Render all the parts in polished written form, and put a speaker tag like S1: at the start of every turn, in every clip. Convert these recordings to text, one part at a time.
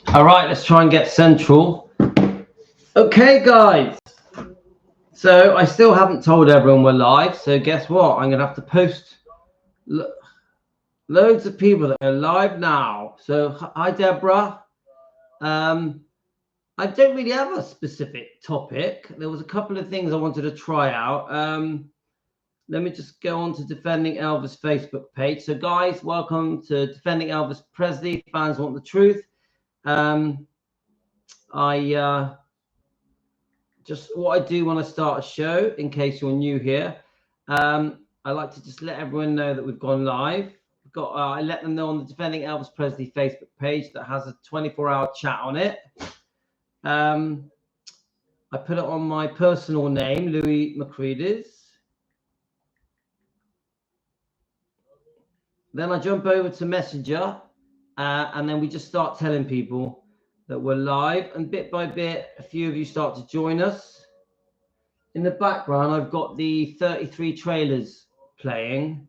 S1: All right, let's try and get central. Okay, guys. So I still haven't told everyone we're live. So guess what? I'm gonna have to post loads of people that are live now. So hi, Deborah. I don't really have a specific topic. There was a couple of things I wanted to try out. Let me just go on to Defending Elvis Facebook page. So guys, welcome to Defending Elvis Presley. Fans want the truth. What I do when I start a show, in case you're new here, I like to just let everyone know that we've gone live. I let them know on the Defending Elvis Presley Facebook page that has a 24-hour chat on it. I put it on my personal name, Louis Macreadys. Then I jump over to Messenger, and then we just start telling people that we're live. And bit by bit, a few of you start to join us. In the background, I've got the 33 trailers playing,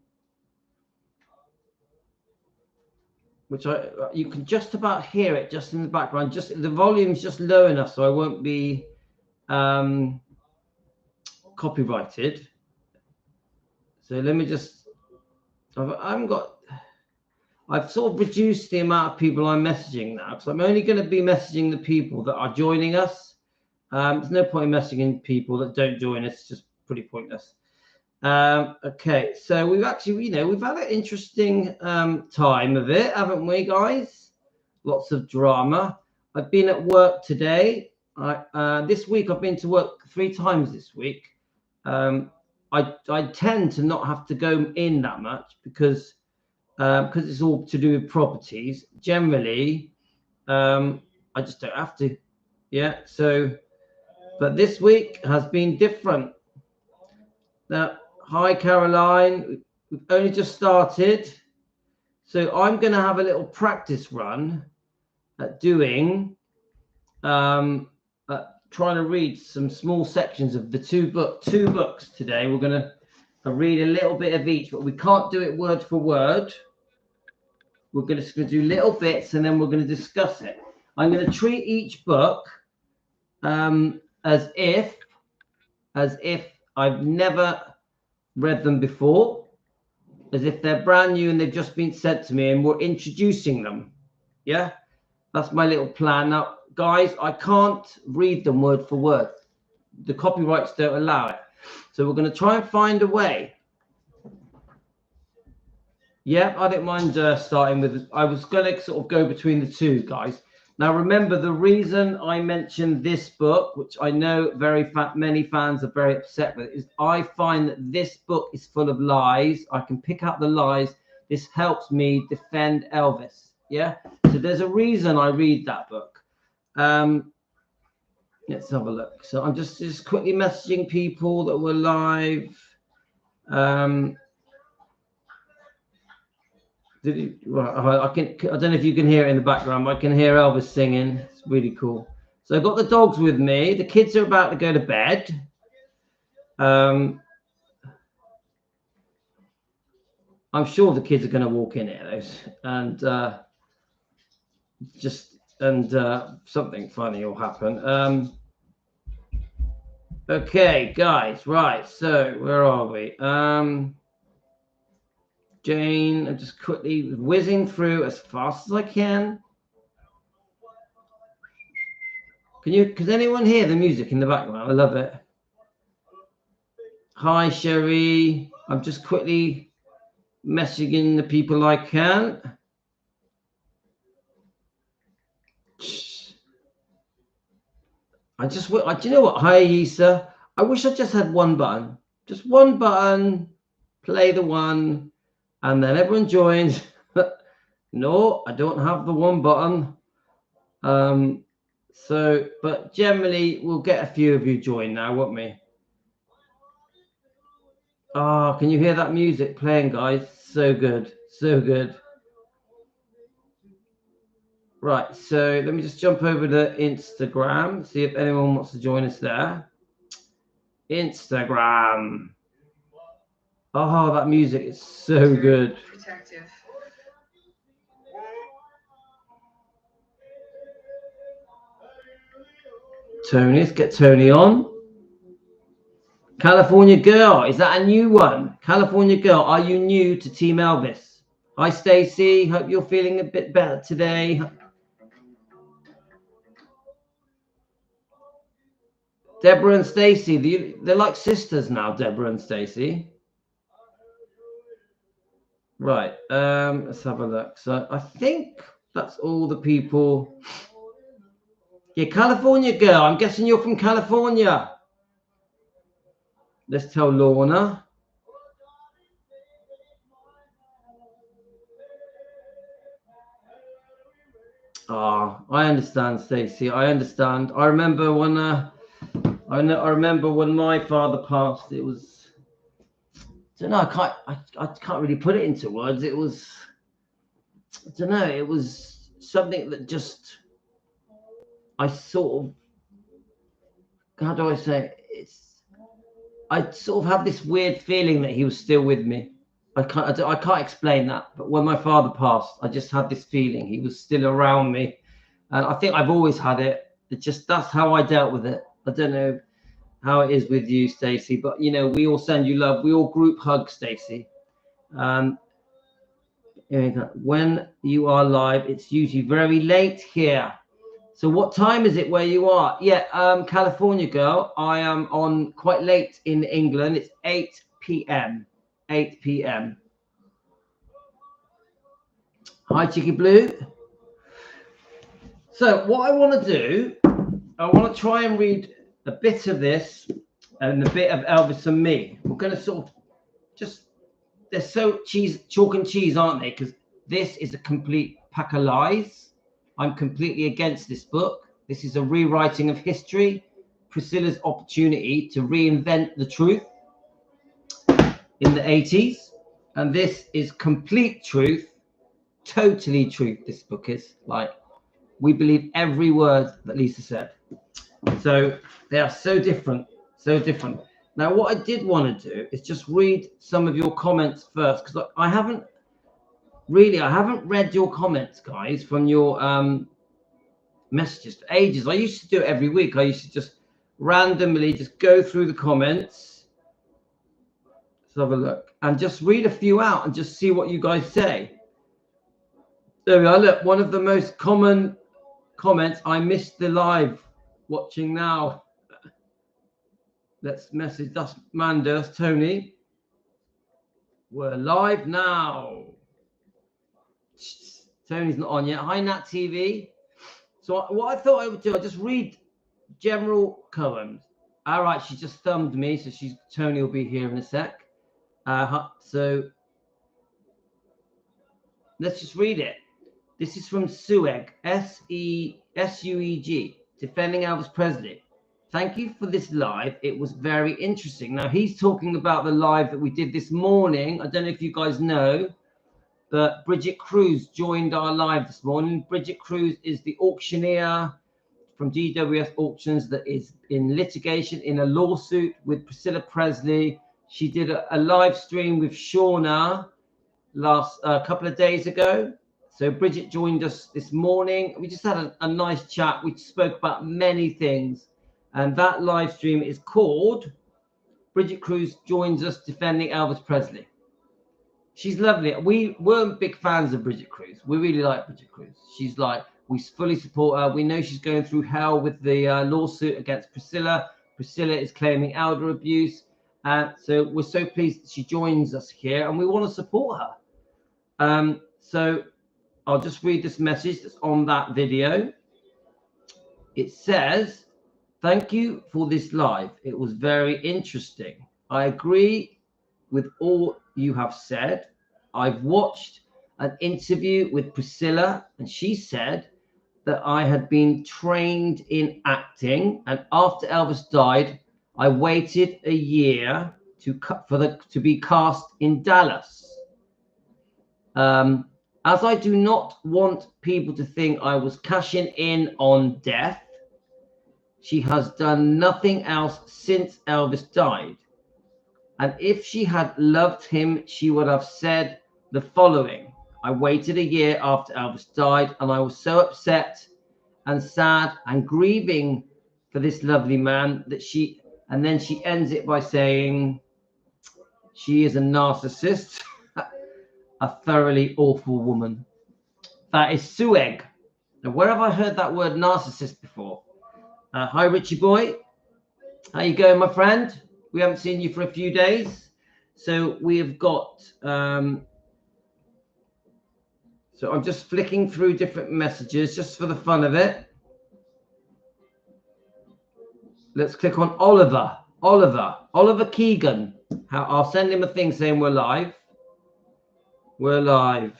S1: which you can just about hear it just in the background. Just the volume's just low enough so I won't be copyrighted. So let me just. I've sort of reduced the amount of people I'm messaging now, because I'm only going to be messaging the people that are joining us. There's no point in messaging people that don't join us. It's just pretty pointless. Okay, so we've actually, we've had an interesting time of it, haven't we, guys? Lots of drama. I've been at work today. This week I've been to work 3 times this week. I tend to not have to go in that much because it's all to do with properties. Generally, I just don't have to. Yeah. So, but this week has been different. Now, hi Caroline. We've only just started, so I'm going to have a little practice run at doing. Trying to read some small sections of the two books today. We're going to read a little bit of each, but we can't do it word for word. We're just going to do little bits, and then we're going to discuss it. I'm going to treat each book as if I've never read them before, as if they're brand new and they've just been sent to me, and we're introducing them. Yeah, that's my little plan. Now, guys, I can't read them word for word. The copyrights don't allow it. So we're going to try and find a way. Yeah, I don't mind starting with. I was going to sort of go between the two, guys. Now, remember, the reason I mentioned this book, which I know many fans are very upset with, is I find that this book is full of lies. I can pick out the lies. This helps me defend Elvis. Yeah, so there's a reason I read that book. Let's have a look. So I'm just quickly messaging people that were live. I don't know if you can hear it in the background, but I can hear Elvis singing. It's really cool. So I've got the dogs with me. The kids are about to go to bed. I'm sure the kids are going to walk in here, and something funny will happen. Okay, guys, right. So where are we? Jane, I'm just quickly whizzing through as fast as I can. Can anyone hear the music in the background? I love it. Hi, Sherry. I'm just quickly messaging the people I can. Do you know what? Hi, Isa. I wish I just had one button. Just one button. Play the one. And then everyone joins. No, I don't have the one button. But generally, we'll get a few of you join now, won't we? Oh, can you hear that music playing, guys? So good. So good. Right, so let me just jump over to Instagram, see if anyone wants to join us there. Instagram. Oh, that music is so good.
S2: Protective.
S1: Tony, let's get Tony on. California Girl, is that a new one? California Girl, are you new to Team Elvis? Hi, Stacey. Hope you're feeling a bit better today. Deborah and Stacey, they're like sisters now, Deborah and Stacey. Right, let's have a look. So I think that's all the people. Yeah, California Girl, I'm guessing you're from California. Let's tell Lorna. Ah, I understand, Stacey. I understand. I remember when I remember when my father passed. It was, I don't know. I can't really put it into words. It was, I don't know. It was something that just I sort of, how do I say? I sort of have this weird feeling that he was still with me. I can't explain that. But when my father passed, I just had this feeling he was still around me, and I think I've always had it. It just that's how I dealt with it. I don't know how it is with you, Stacey, but you know we all send you love. We all group hug, Stacey. Um, when you are live, it's usually very late here. So what time is it where you are? Yeah, California Girl. I am on quite late in England. It's 8 p.m. 8 p.m. Hi, Chicky Blue. So what I want to do, I want to try and read a bit of this and a bit of Elvis and me. We're going to sort of just, they're so chalk and cheese, aren't they? Because this is a complete pack of lies. I'm completely against this book. This is a rewriting of history. Priscilla's opportunity to reinvent the truth in the 80s. And this is complete truth, totally truth. This book is like, we believe every word that Lisa said. So they are so different, so different. Now, what I did want to do is just read some of your comments first, because I haven't read your comments, guys, from your messages for ages. I used to do it every week. I used to just randomly just go through the comments. Let's have a look and just read a few out and just see what you guys say. There we are. Look, one of the most common comments, I missed the live watching now. Let's message that's Manders, Tony. We're live now. Tony's not on yet. Hi, Nat TV. So what I thought I would do, I'll just read general comments. All right, she just thumbed me, so Tony will be here in a sec. So let's just read it. This is from Sueg, Sueg, defending Elvis Presley. Thank you for this live. It was very interesting. Now he's talking about the live that we did this morning. I don't know if you guys know, but Bridget Cruz joined our live this morning. Bridget Cruz is the auctioneer from GWS Auctions that is in litigation in a lawsuit with Priscilla Presley. She did a live stream with Shauna a couple of days ago. So Bridget joined us this morning. We just had a nice chat. We spoke about many things. And that live stream is called Bridget Cruz Joins Us Defending Elvis Presley. She's lovely. We weren't big fans of Bridget Cruz. We really like Bridget Cruz. She's like, we fully support her. We know she's going through hell with the lawsuit against Priscilla. Priscilla is claiming elder abuse. So we're so pleased that she joins us here and we want to support her. So I'll just read this message that's on that video. It says, thank you for this live. It was very interesting. I agree with all you have said. I've watched an interview with Priscilla and she said that I had been trained in acting, and after Elvis died, I waited a year to be cast in Dallas. As I do not want people to think I was cashing in on death, she has done nothing else since Elvis died. And if she had loved him, she would have said the following: I waited a year after Elvis died, and I was so upset and sad and grieving for this lovely man that she, and then she ends it by saying she is a narcissist, a thoroughly awful woman. That is Sueg. Now, where have I heard that word narcissist before? Hi, Richie boy. How you going, my friend? We haven't seen you for a few days. So we have got... so I'm just flicking through different messages just for the fun of it. Let's click on Oliver. Oliver Keegan. I'll send him a thing saying we're live. We're live.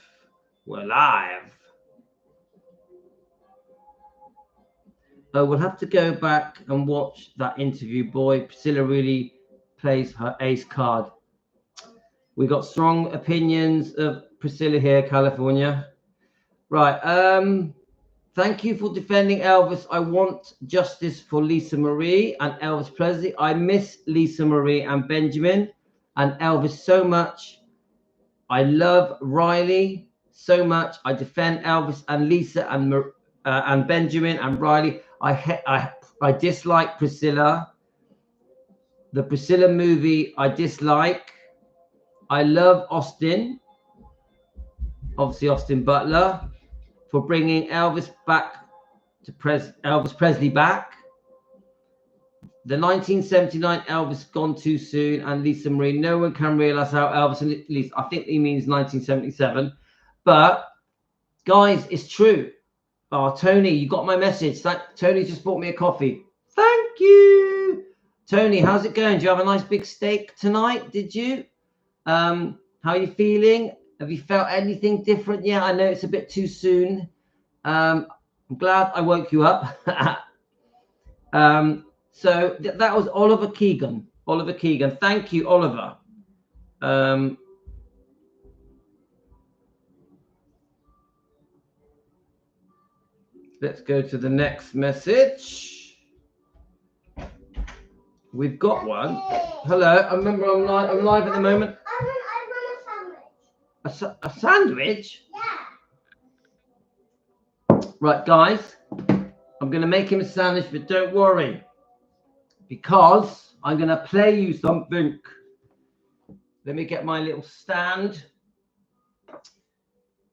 S1: Oh, we'll have to go back and watch that interview. Boy, Priscilla really plays her ace card. We got strong opinions of Priscilla here, California. Right. Thank you for defending Elvis. I want justice for Lisa Marie and Elvis Presley. I miss Lisa Marie and Benjamin and Elvis so much. I love Riley so much. I defend Elvis and Lisa and Benjamin and Riley. I dislike Priscilla. The Priscilla movie I dislike. I love Austin. Obviously Austin Butler, for bringing Elvis back to Elvis Presley back. The 1979 Elvis gone too soon, and Lisa Marie. No one can realize how Elvis, and at least I think he means 1977. But guys, it's true. Oh, Tony, you got my message. Tony just bought me a coffee. Thank you, Tony. How's it going? Do you have a nice big steak tonight? Did you? How are you feeling? Have you felt anything different? Yeah, I know it's a bit too soon. I'm glad I woke you up. So that was Oliver Keegan. Thank you, Oliver. Let's go to the next message. We've got one. Hello. I remember I'm live at the moment. A sandwich? Yeah. Right, guys. I'm going to make him a sandwich, but don't worry. Because I'm going to play you something. Let me get my little stand.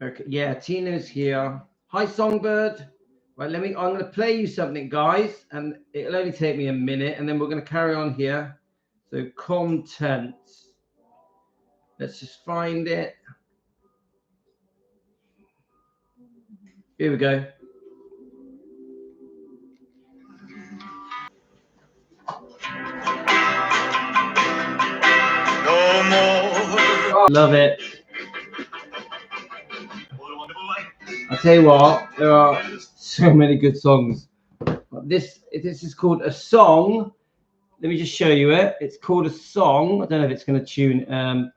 S1: Okay. Yeah, Tina's here. Hi, Songbird. Right, I'm going to play you something, guys. And it'll only take me a minute. And then we're going to carry on here. So, content. Let's just find it. Here we go. No more. Love it. I tell you what, there are so many good songs. This is called A Song. Let me just show you it. It's called A Song. I don't know if it's going to tune.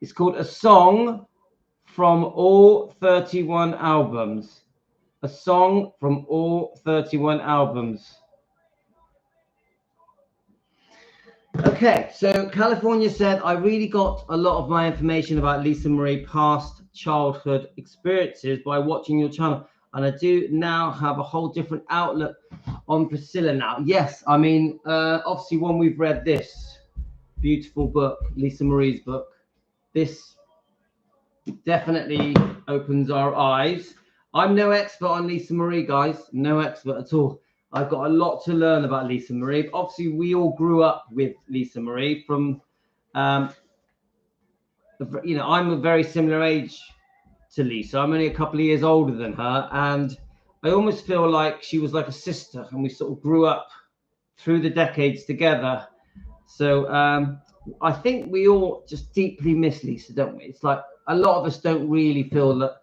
S1: It's called A Song from all 31 albums. A song from all 31 albums. Okay, so California said, I really got a lot of my information about Lisa Marie past childhood experiences by watching your channel. And I do now have a whole different outlook on Priscilla now. Yes, I mean, obviously when we've read this beautiful book, Lisa Marie's book, this definitely opens our eyes. I'm no expert on Lisa Marie, guys. No expert at all. I've got a lot to learn about Lisa Marie. Obviously, we all grew up with Lisa Marie from, I'm a very similar age to Lisa. I'm only a couple of years older than her. And I almost feel like she was like a sister, and we sort of grew up through the decades together. So I think we all just deeply miss Lisa, don't we? It's like a lot of us don't really feel that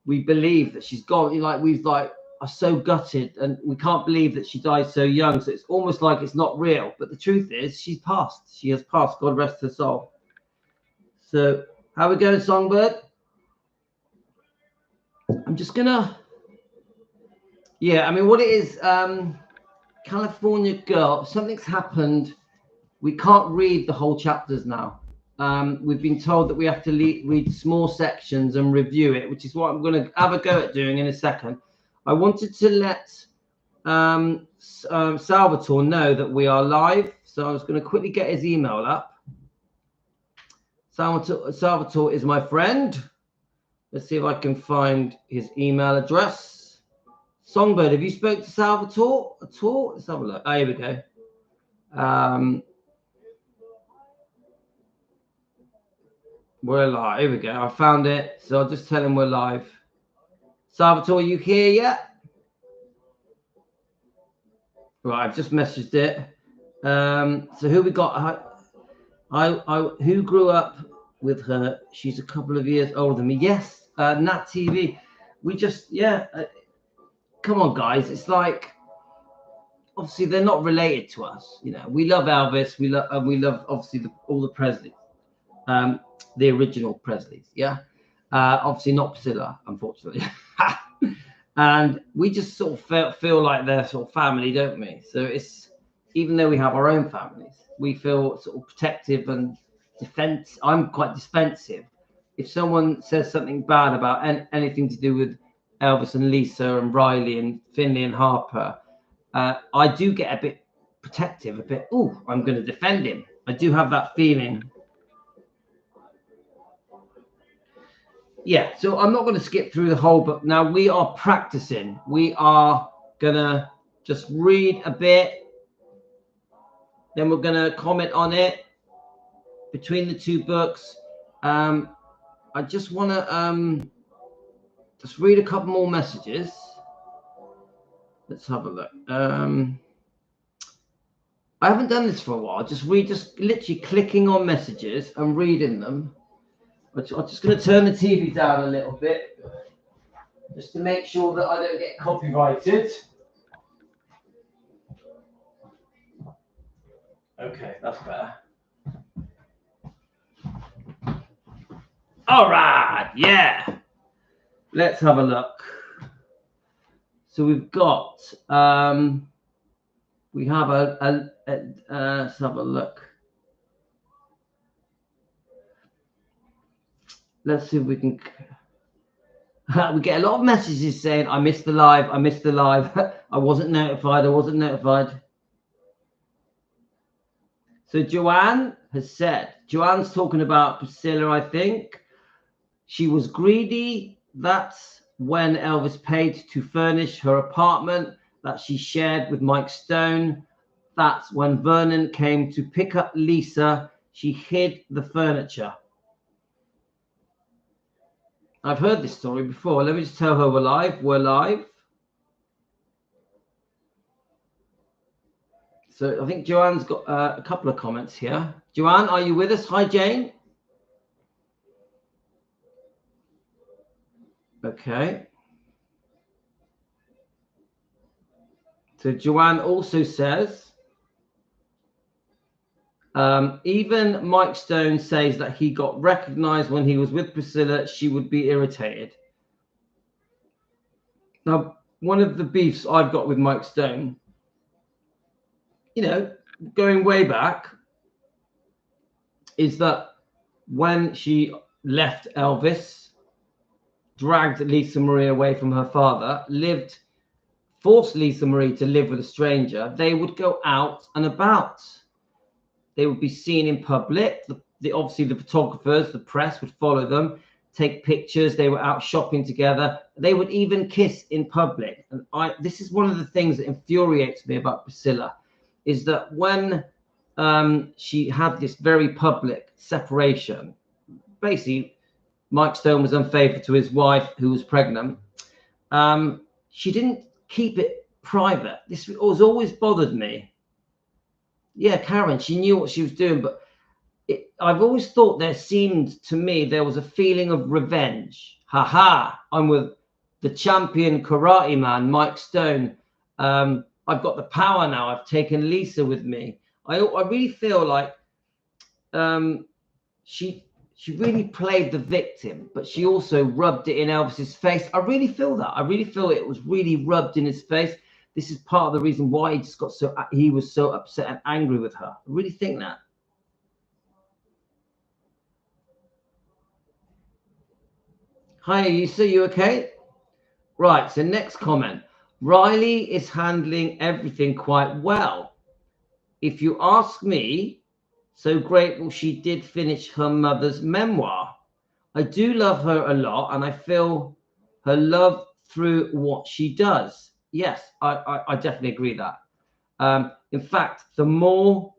S1: we believe that she's gone. We've are so gutted, and we can't believe that she died so young. So it's almost like it's not real. But the truth is, she's passed. She has passed. God rest her soul. So how we going, Songbird? I'm just gonna. Yeah, I mean, what it is, California girl. Something's happened we can't read the whole chapters now. We've been told that we have to read small sections and review it, which is what I'm going to have a go at doing in a second. I wanted to let Salvatore know that we are live, so I was going to quickly get his email up. Salvatore is my friend. Let's see if I can find his email address. Songbird, have you spoke to Salvatore at all? Let's have a look. Oh, here we go. We're live. Here we go. I found it. So I'll just tell him we're live. Salvatore, you here yet? Right, I've just messaged it. So who we got? Who grew up with her? She's a couple of years older than me. Yes, Nat TV. We just, come on, guys. It's like, obviously they're not related to us. You know, we love Elvis. We love obviously all the Presleys, the original Presleys. Yeah, obviously not Priscilla, unfortunately. And we just sort of feel like they're sort of family, don't we? So it's, even though we have our own families, we feel sort of protective and defense. I'm quite defensive. If someone says something bad about anything to do with Elvis and Lisa and Riley and Finley and Harper, I do get a bit protective, a bit, oh, I'm going to defend him. I do have that feeling. Yeah, so I'm not going to skip through the whole book. Now we are practicing. We are going to just read a bit. Then we're going to comment on it between the two books. I just want to just read a couple more messages. Let's have a look. I haven't done this for a while. Just literally clicking on messages and reading them. I'm just going to turn the TV down a little bit, just to make sure that I don't get copyrighted. Okay, that's better. All right, yeah. Let's have a look. So we've got, we have let's have a look. Let's see if we can. We get a lot of messages saying, I missed the live. I missed the live. I wasn't notified. I wasn't notified. So Joanne has said, Joanne's talking about Priscilla, I think. She was greedy. That's when Elvis paid to furnish her apartment that she shared with Mike Stone. That's when Vernon came to pick up Lisa. She hid the furniture. I've heard this story before. Let me just tell her we're live. We're live. So I think Joanne's got a couple of comments here. Joanne, are you with us? Hi, Jane. Okay. So Joanne also says, even Mike Stone says that he got recognized when he was with Priscilla. She would be irritated. Now, one of the beefs I've got with Mike Stone, you know, going way back, is that when she left Elvis, dragged Lisa Marie away from her father, forced Lisa Marie to live with a stranger, they would go out and about. They would be seen in public. Obviously, the photographers, the press would follow them, take pictures. They were out shopping together. They would even kiss in public. And this is one of the things that infuriates me about Priscilla, is that when she had this very public separation, basically, Mike Stone was unfaithful to his wife who was pregnant. She didn't keep it private. This has always bothered me. Yeah, Karen, she knew what she was doing, but I've always thought there was a feeling of revenge. I'm with the champion karate man, Mike Stone. I've got the power now. I've taken Lisa with me. I really feel like she really played the victim, but she also rubbed it in Elvis's face. I really feel that. I really feel it was really rubbed in his face. this is part of the reason why he just got he was so upset and angry with her. I really think that. Hi, Ayusa, you okay? Right, so next comment. Riley is handling everything quite well. If you ask me, so grateful she did finish her mother's memoir. I do love her a lot, and I feel her love through what she does. Yes, I definitely agree with that. In fact, the more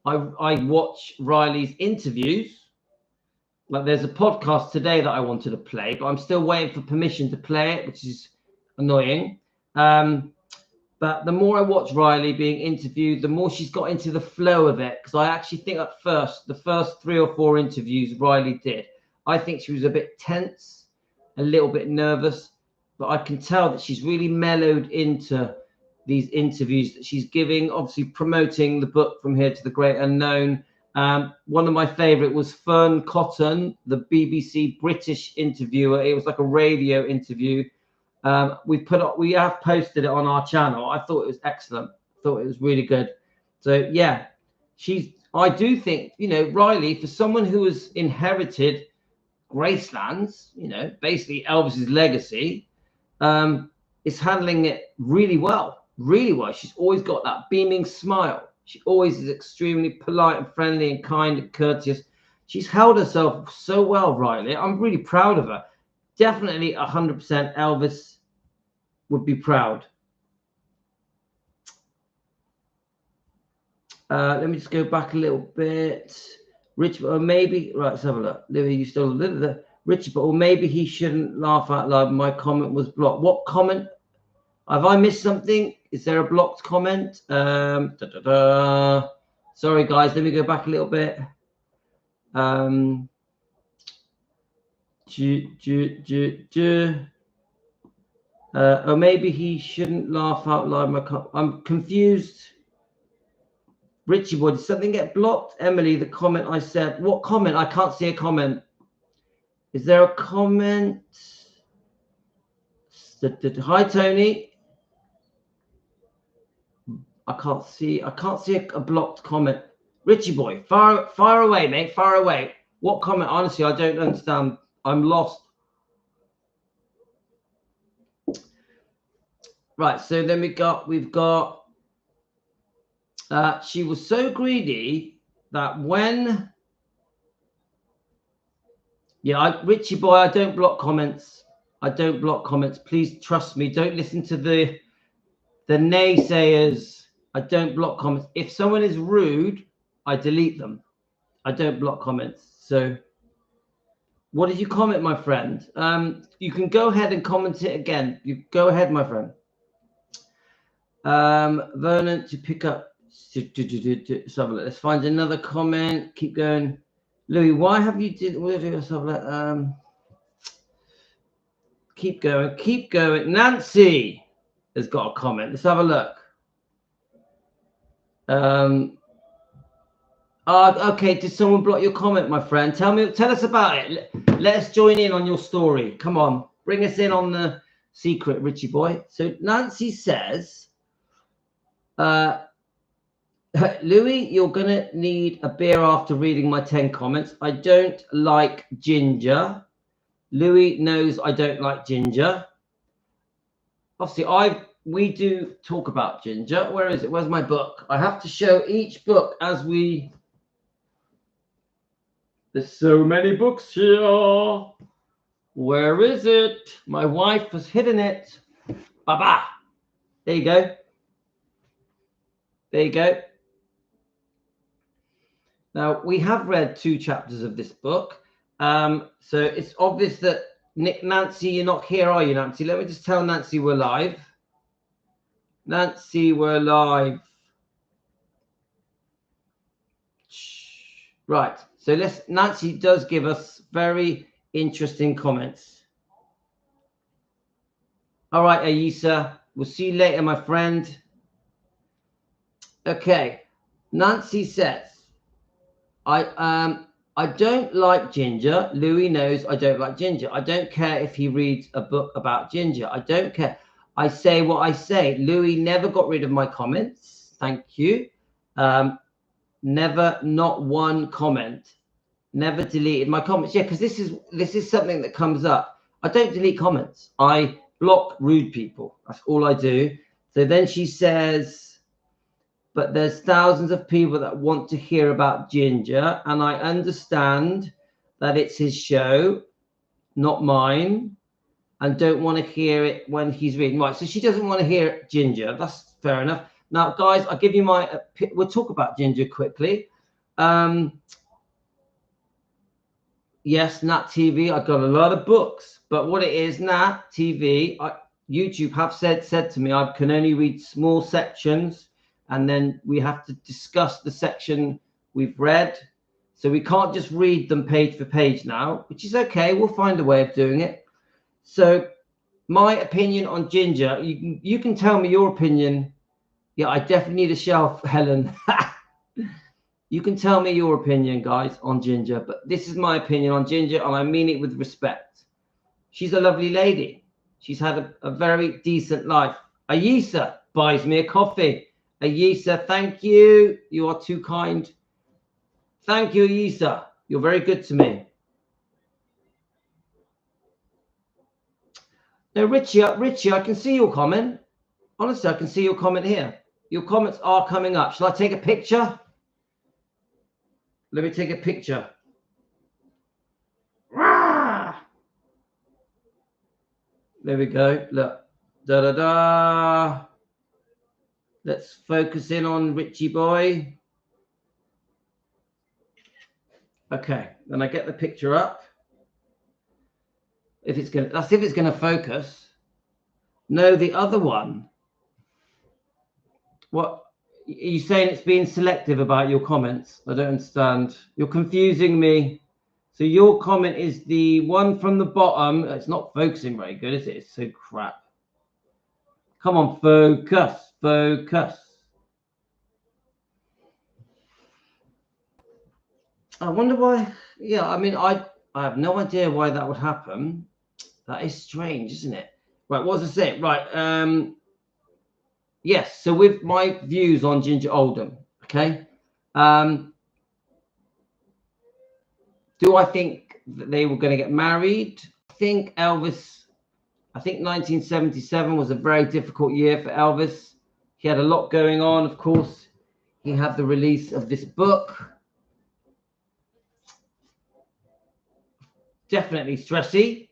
S1: I watch Riley's interviews, like there's a podcast today that I wanted to play, but I'm still waiting for permission to play it, which is annoying. But the more I watch Riley being interviewed, the more she's got into the flow of it. Because I actually think at first, the first 3 or 4 interviews Riley did, I think she was a bit tense, a little bit nervous. But I can tell that she's really mellowed into these interviews that she's giving, obviously promoting the book From Here to the Great Unknown. One of my favorite was Fern Cotton, the BBC British interviewer. It was like a radio interview. We have posted it on our channel. I thought it was excellent. I thought it was really good. So yeah, I do think, you know, Riley, for someone who has inherited Graceland's, you know, basically Elvis's legacy, is handling it really well. Really well. She's always got that beaming smile. She always is extremely polite and friendly and kind and courteous. She's held herself so well, Riley. I'm really proud of her. Definitely 100% Elvis would be proud. Let me just go back a little bit. Rich, or maybe, right, let's have a look. Louis, you still Richard, but or maybe he shouldn't laugh out loud. My comment was blocked. What comment? Have I missed something? Is there a blocked comment? Sorry, guys. Let me go back a little bit. Or maybe he shouldn't laugh out loud. I'm confused. Richie boy, did something get blocked? Emily, the comment I said. What comment? I can't see a comment. Is there a comment? Hi, Tony. I can't see a blocked comment. Richie boy, fire away, mate. Fire away. What comment? Honestly, I don't understand. I'm lost. Right, so then we've got she was so greedy that when Richie boy, I don't block comments. I don't block comments. Please trust me. Don't listen to the naysayers. I don't block comments. If someone is rude, I delete them. I don't block comments. So what did you comment, my friend? You can go ahead and comment it again. You go ahead, my friend. Vernon, to pick up. Let's find another comment. Keep going. Louis, why have you did? Keep going. Keep going. Nancy has got a comment. Let's have a look. Okay. Did someone block your comment, my friend? Tell us about it. Let us join in on your story. Come on, bring us in on the secret, Richie boy. So Nancy says, Louis, you're gonna need a beer after reading my 10 comments. I don't like ginger. Louis knows I don't like ginger. Obviously, we do talk about ginger. Where is it? Where's my book? I have to show each book as we. There's so many books here. Where is it? My wife has hidden it. Baba. There you go. There you go. Now, we have read 2 chapters of this book. So it's obvious that Nancy, you're not here, are you, Nancy? Let me just tell Nancy we're live. Nancy, we're live. Right. So Nancy does give us very interesting comments. All right, Ayisa. We'll see you later, my friend. Okay. Nancy says, I don't like ginger. Louis knows I don't like ginger. I don't care if he reads a book about ginger. I don't care. I say what I say. Louis never got rid of my comments. Thank you. Never, not one comment. Never deleted my comments. Yeah, because this is something that comes up. I don't delete comments. I block rude people. That's all I do. So then she says, but there's thousands of people that want to hear about Ginger, and I understand that it's his show, not mine, and don't want to hear it when he's reading. Right, so she doesn't want to hear Ginger. That's fair enough. Now, guys, I'll give you my... We'll talk about Ginger quickly. Yes, Nat TV. I've got a lot of books, but what it is, Nat TV, YouTube have said to me, I can only read small sections, and then we have to discuss the section we've read. So we can't just read them page for page now, which is okay. We'll find a way of doing it. So my opinion on Ginger, you can tell me your opinion. Yeah, I definitely need a shelf, Helen. You can tell me your opinion, guys, on Ginger, but this is my opinion on Ginger, and I mean it with respect. She's a lovely lady. She's had a very decent life. Ayisa buys me a coffee. Ayisa, thank you. You are too kind. Thank you, Ayisa. You're very good to me. Now, Richie, I can see your comment. Honestly, I can see your comment here. Your comments are coming up. Shall I take a picture? Let me take a picture. There we go. Look. Da da da. Let's focus in on Richie boy. Okay. Then I get the picture up. If it's gonna, that's if it's gonna focus. No, the other one. What? Are you saying it's being selective about your comments? I don't understand. You're confusing me. So your comment is the one from the bottom. It's not focusing very good, is it? It's so crap. Come on, focus, focus. I wonder why. Yeah, I mean, I have no idea why that would happen. That is strange, isn't it? Right, what was I saying? Right. Yes, so with my views on Ginger Alden, okay. Do I think that they were going to get married? I think 1977 was a very difficult year for Elvis. He had a lot going on, of course. He had the release of this book. Definitely stressy.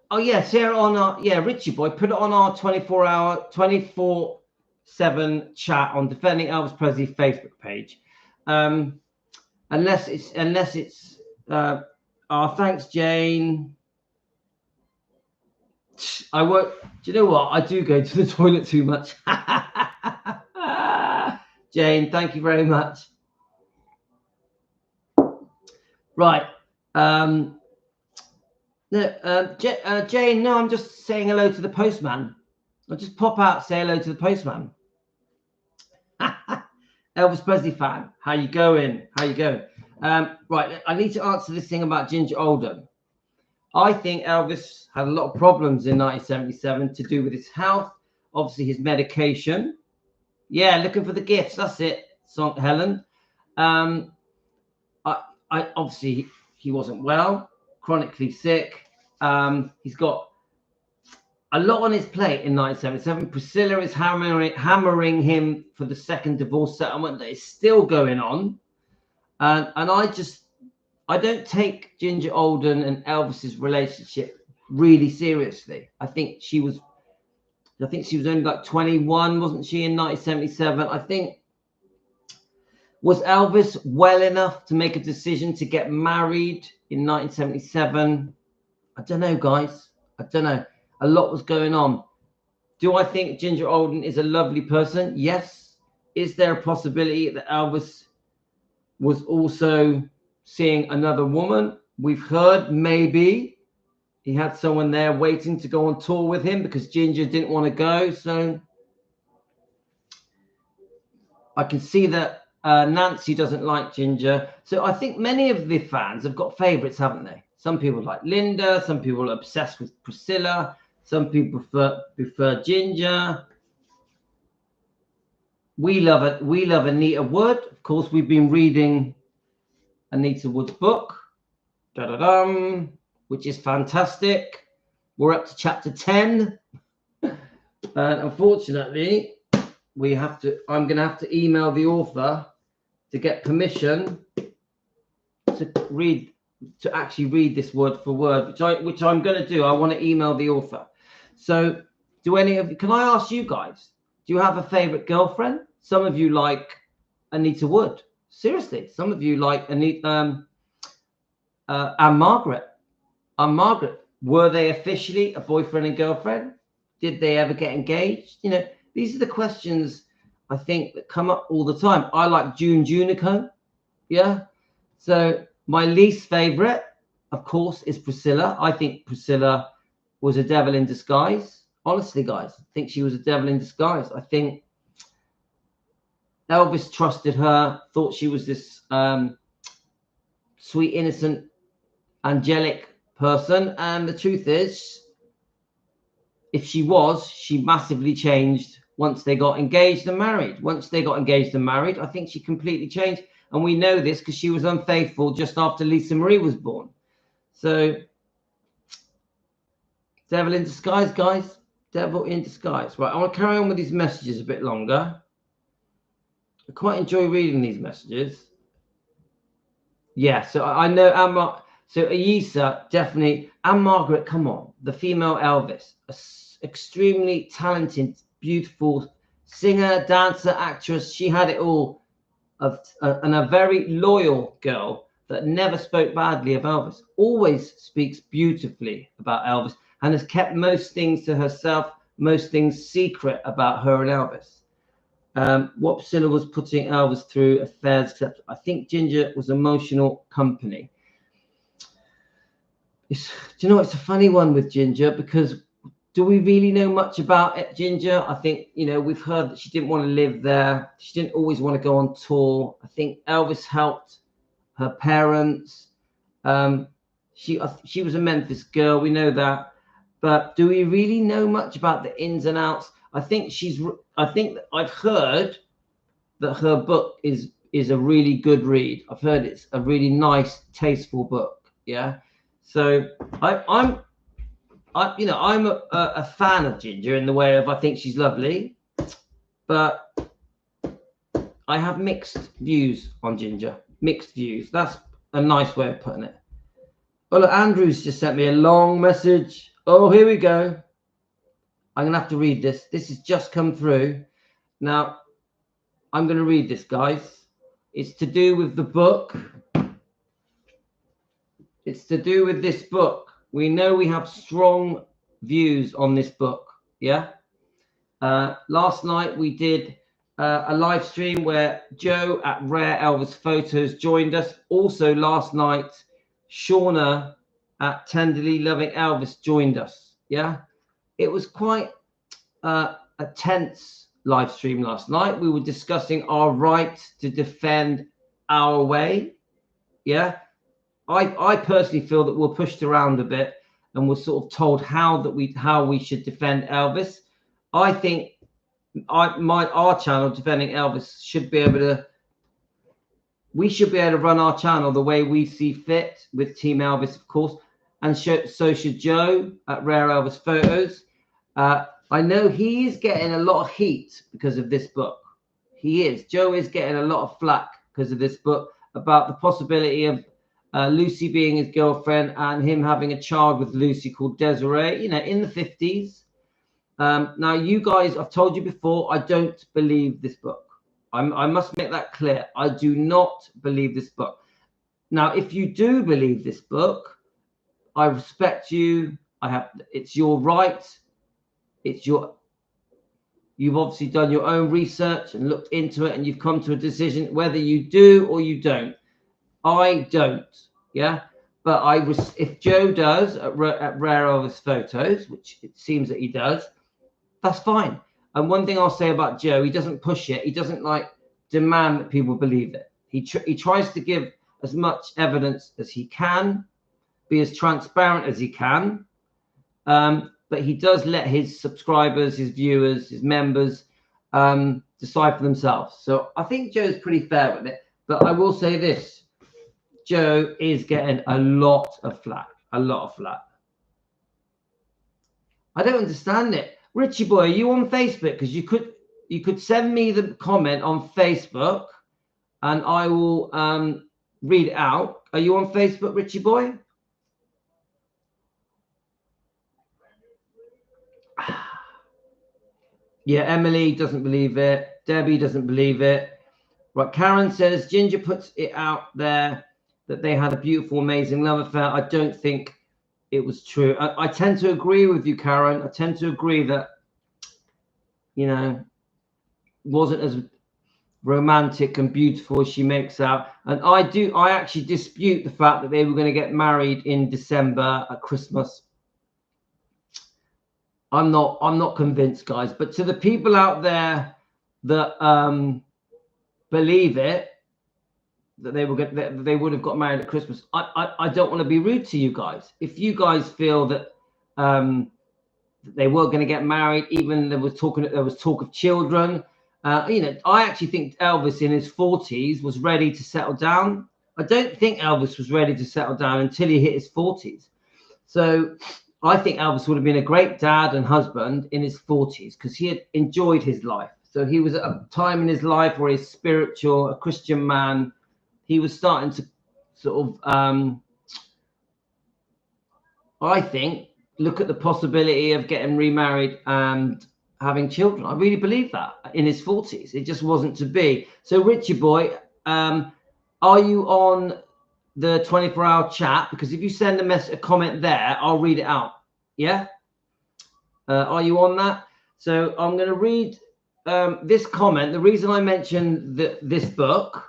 S1: Oh yeah, share it on our, yeah, Richie boy, put it on our 24/7 chat on Defending Elvis Presley Facebook page. Unless it's thanks, Jane. I won't. Do you know what? I do go to the toilet too much. Jane, thank you very much. Right. Jane, no, I'm just saying hello to the postman. I'll just pop out, say hello to the postman. Elvis Presley fan, how you going? How you going? Right, I need to answer this thing about Ginger Alden. I think Elvis had a lot of problems in 1977 to do with his health, obviously his medication. Yeah, looking for the gifts. That's it, Helen. I obviously he wasn't well, chronically sick. He's got a lot on his plate in 1977. Priscilla is hammering him for the second divorce settlement that is still going on. And I don't take Ginger Alden and Elvis's relationship really seriously. I think she was only like 21, wasn't she, in 1977? I think, was Elvis well enough to make a decision to get married in 1977? I don't know, guys. I don't know. A lot was going on. Do I think Ginger Alden is a lovely person? Yes. Is there a possibility that Elvis was also seeing another woman? We've heard maybe he had someone there waiting to go on tour with him because Ginger didn't want to go. So I can see that Nancy doesn't like Ginger. So I think many of the fans have got favorites, haven't they? Some people like Linda. Some people are obsessed with Priscilla. Some people prefer Ginger. We love it. We love Anita Wood. Of course, we've been reading Anita Wood's book, which is fantastic. We're up to chapter 10. And unfortunately, I'm going to have to email the author to get permission to actually read this word for word, which I'm going to do. I want to email the author. So can I ask you guys, do you have a favorite girlfriend? Some of you like Anita Wood. Seriously, some of you like Anne Margaret. Anne Margaret, were they officially a boyfriend and girlfriend? Did they ever get engaged? You know, these are the questions I think that come up all the time. I like June Junico. Yeah. So my least favorite, of course, is Priscilla. I think Priscilla was a devil in disguise. Honestly, guys, I think she was a devil in disguise. I think Elvis trusted her, thought she was this sweet, innocent, angelic person. And the truth is, if she massively changed once they got engaged and married. Once they got engaged and married, I think she completely changed. And we know this because she was unfaithful just after Lisa Marie was born. So, devil in disguise, guys. Devil in disguise. Right, I want to carry on with these messages a bit longer. I quite enjoy reading these messages. Yeah, so I know so Ayisa, definitely. Anne Margaret, come on. The female Elvis. Extremely talented, beautiful singer, dancer, actress. She had it all. And a very loyal girl that never spoke badly of Elvis. Always speaks beautifully about Elvis and has kept most things to herself, most things secret about her and Elvis. What Priscilla was putting Elvis through affairs, except I think Ginger was emotional company. Do you know, it's a funny one with Ginger, because do we really know much about it, Ginger? I think, you know, we've heard that she didn't want to live there. She didn't always want to go on tour. I think Elvis helped her parents. She was a Memphis girl. We know that. But do we really know much about the ins and outs? I think that I've heard that her book is a really good read. I've heard it's a really nice, tasteful book. Yeah. So I'm a fan of Ginger in the way of, I think she's lovely, but I have mixed views on Ginger. Mixed views. That's a nice way of putting it. Oh, look, Andrew's just sent me a long message. Oh, here we go. I'm going to have to read this. This has just come through. Now, I'm going to read this, guys. It's to do with the book. It's to do with this book. We know we have strong views on this book. Yeah. Last night we did a live stream where Joe at Rare Elvis Photos joined us. Also last night, Shauna at Tenderly Loving Elvis joined us. Yeah. It was quite a tense live stream last night. We were discussing our right to defend our way. Yeah. I personally feel that we're pushed around a bit and we're sort of told how we should defend Elvis. I think our channel, Defending Elvis, we should be able to run our channel the way we see fit with Team Elvis, of course, and so should Joe at Rare Elvis Photos. I know he is getting a lot of heat because of this book. Joe is getting a lot of flack because of this book about the possibility of Lucy being his girlfriend and him having a child with Lucy called Desiree, you know, in the 50s. Now, you guys, I've told you before, I don't believe this book. I must make that clear. I do not believe this book. Now, if you do believe this book, I respect you. It's your right. You've obviously done your own research and looked into it, and you've come to a decision whether you do or you don't. I don't, yeah. But if Joe does at Rare Elvis Photos, which it seems that he does, that's fine. And one thing I'll say about Joe, he doesn't push it. He doesn't like demand that people believe it. He tries to give as much evidence as he can. be as transparent as he can. But he does let his subscribers, his viewers, his members decide for themselves. So I think Joe's pretty fair with it. But I will say this, Joe is getting a lot of flack, a lot of flack. I don't understand it. Richie boy, are you on Facebook? Because you could send me the comment on Facebook and I will read it out. Are you on Facebook, Richie boy? Yeah, Emily doesn't believe it. Debbie doesn't believe it. Right, Karen says, Ginger puts it out there that they had a beautiful, amazing love affair. I don't think it was true. I tend to agree with you, Karen. I tend to agree that, you know, wasn't as romantic and beautiful as she makes out. And I actually dispute the fact that they were going to get married in December at Christmas. I'm not convinced, guys. But to the people out there that believe it, that they would have got married at Christmas, I don't want to be rude to you guys. If you guys feel that they were going to get married, even there was talk of children. You know, I actually think Elvis in his 40s was ready to settle down. I don't think Elvis was ready to settle down until he hit his 40s. So I think Elvis would have been a great dad and husband in his 40s because he had enjoyed his life. So he was at a time in his life where he's spiritual, a Christian man. He was starting to sort of, I think, look at the possibility of getting remarried and having children. I really believe that in his 40s. It just wasn't to be. So Richie boy, are you on the 24-hour chat? Because if you send a comment there, I'll read it out. Yeah? Are you on that? So I'm going to read this comment. The reason I mentioned this book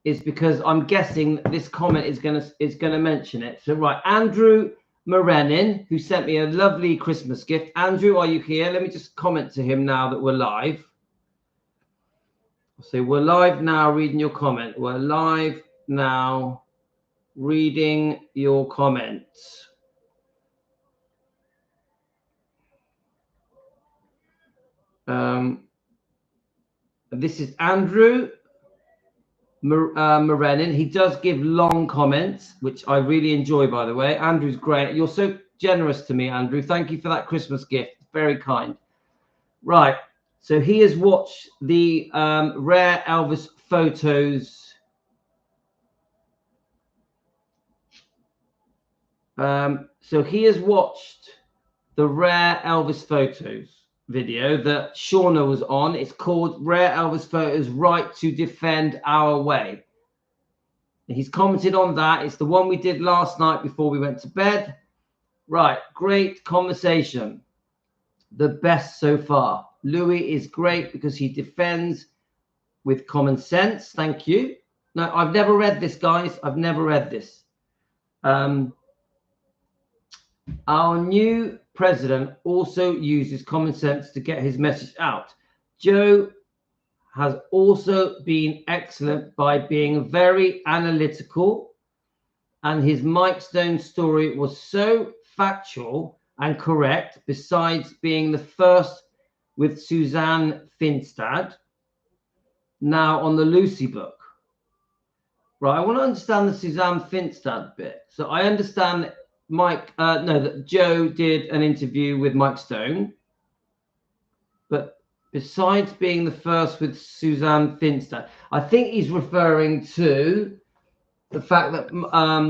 S1: is because I'm guessing this comment is going to mention it. So right, Andrew Morenin, who sent me a lovely Christmas gift. Andrew, are you here? Let me just comment to him now that we're live. So we're live now reading your comment. We're live now reading your comments. This is Andrew Morenin. He does give long comments, which I really enjoy, by the way. Andrew's great. You're so generous to me, Andrew. Thank you for that Christmas gift. Very kind. Right. So he has watched the rare Elvis photos. So he has watched the rare Elvis photos video that Shauna was on. It's called Rare Elvis Photos, Right to Defend Our Way. He's commented on that. It's the one we did last night before we went to bed. Right, great conversation. The best so far. Louis is great because he defends with common sense. Thank you. No, I've never read this, guys. I've never read this. Our new president also uses common sense to get his message out. Joe has also been excellent by being very analytical, and his Mike Stone story was so factual and correct, besides being the first with Suzanne Finstad, now on the Lucy book. Right, I want to understand the Suzanne Finstad bit. So I understand that Joe did an interview with Mike Stone, but besides being the first with Suzanne Finstad, I think he's referring to the fact that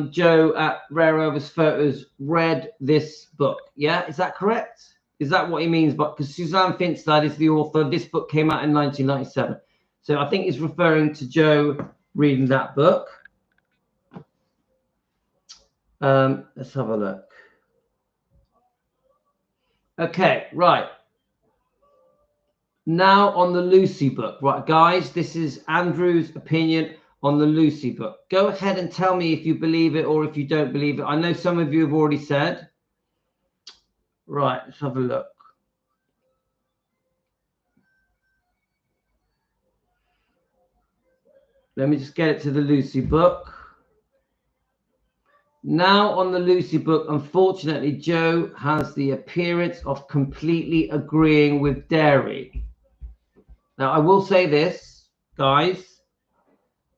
S1: Joe at Rare Elvis Photos read this book. Yeah, is that correct? Is that what he means? But because Suzanne Finstad is the author, this book came out in 1997. So I think he's referring to Joe reading that book. Let's have a look. Okay, right. Now on the Lucy book. Right, guys, this is Andrew's opinion on the Lucy book. Go ahead and tell me if you believe it or if you don't believe it. I know some of you have already said. Right, let's have a look. Let me just get it to the Lucy book. Now on the Lucy book, unfortunately, Joe has the appearance of completely agreeing with Derry. Now, I will say this, guys.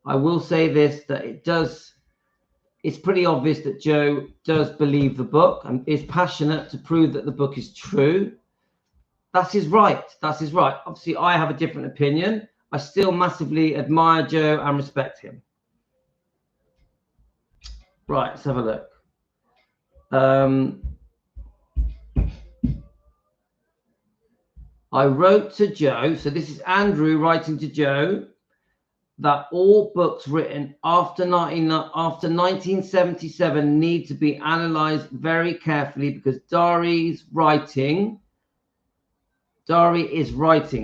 S1: I will say this, that it's pretty obvious that Joe does believe the book and is passionate to prove that the book is true. That's his right. That's his right. Obviously, I have a different opinion. I still massively admire Joe and respect him. Right, let's have a look. I wrote to Joe, so this is Andrew writing to Joe, that all books written after 1977 need to be analysed very carefully because Dari is writing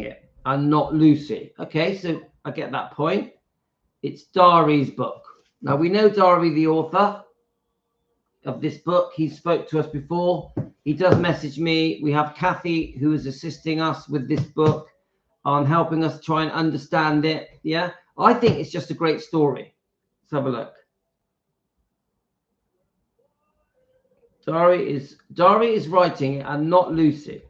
S1: it and not Lucy. Okay, so I get that point. It's Dari's book. Now, we know Dari, the author of this book. He spoke to us before. He does message me. We have Kathy, who is assisting us with this book on helping us try and understand it. Yeah, I think it's just a great story. Let's have a look. Dari is writing it and not Lucy.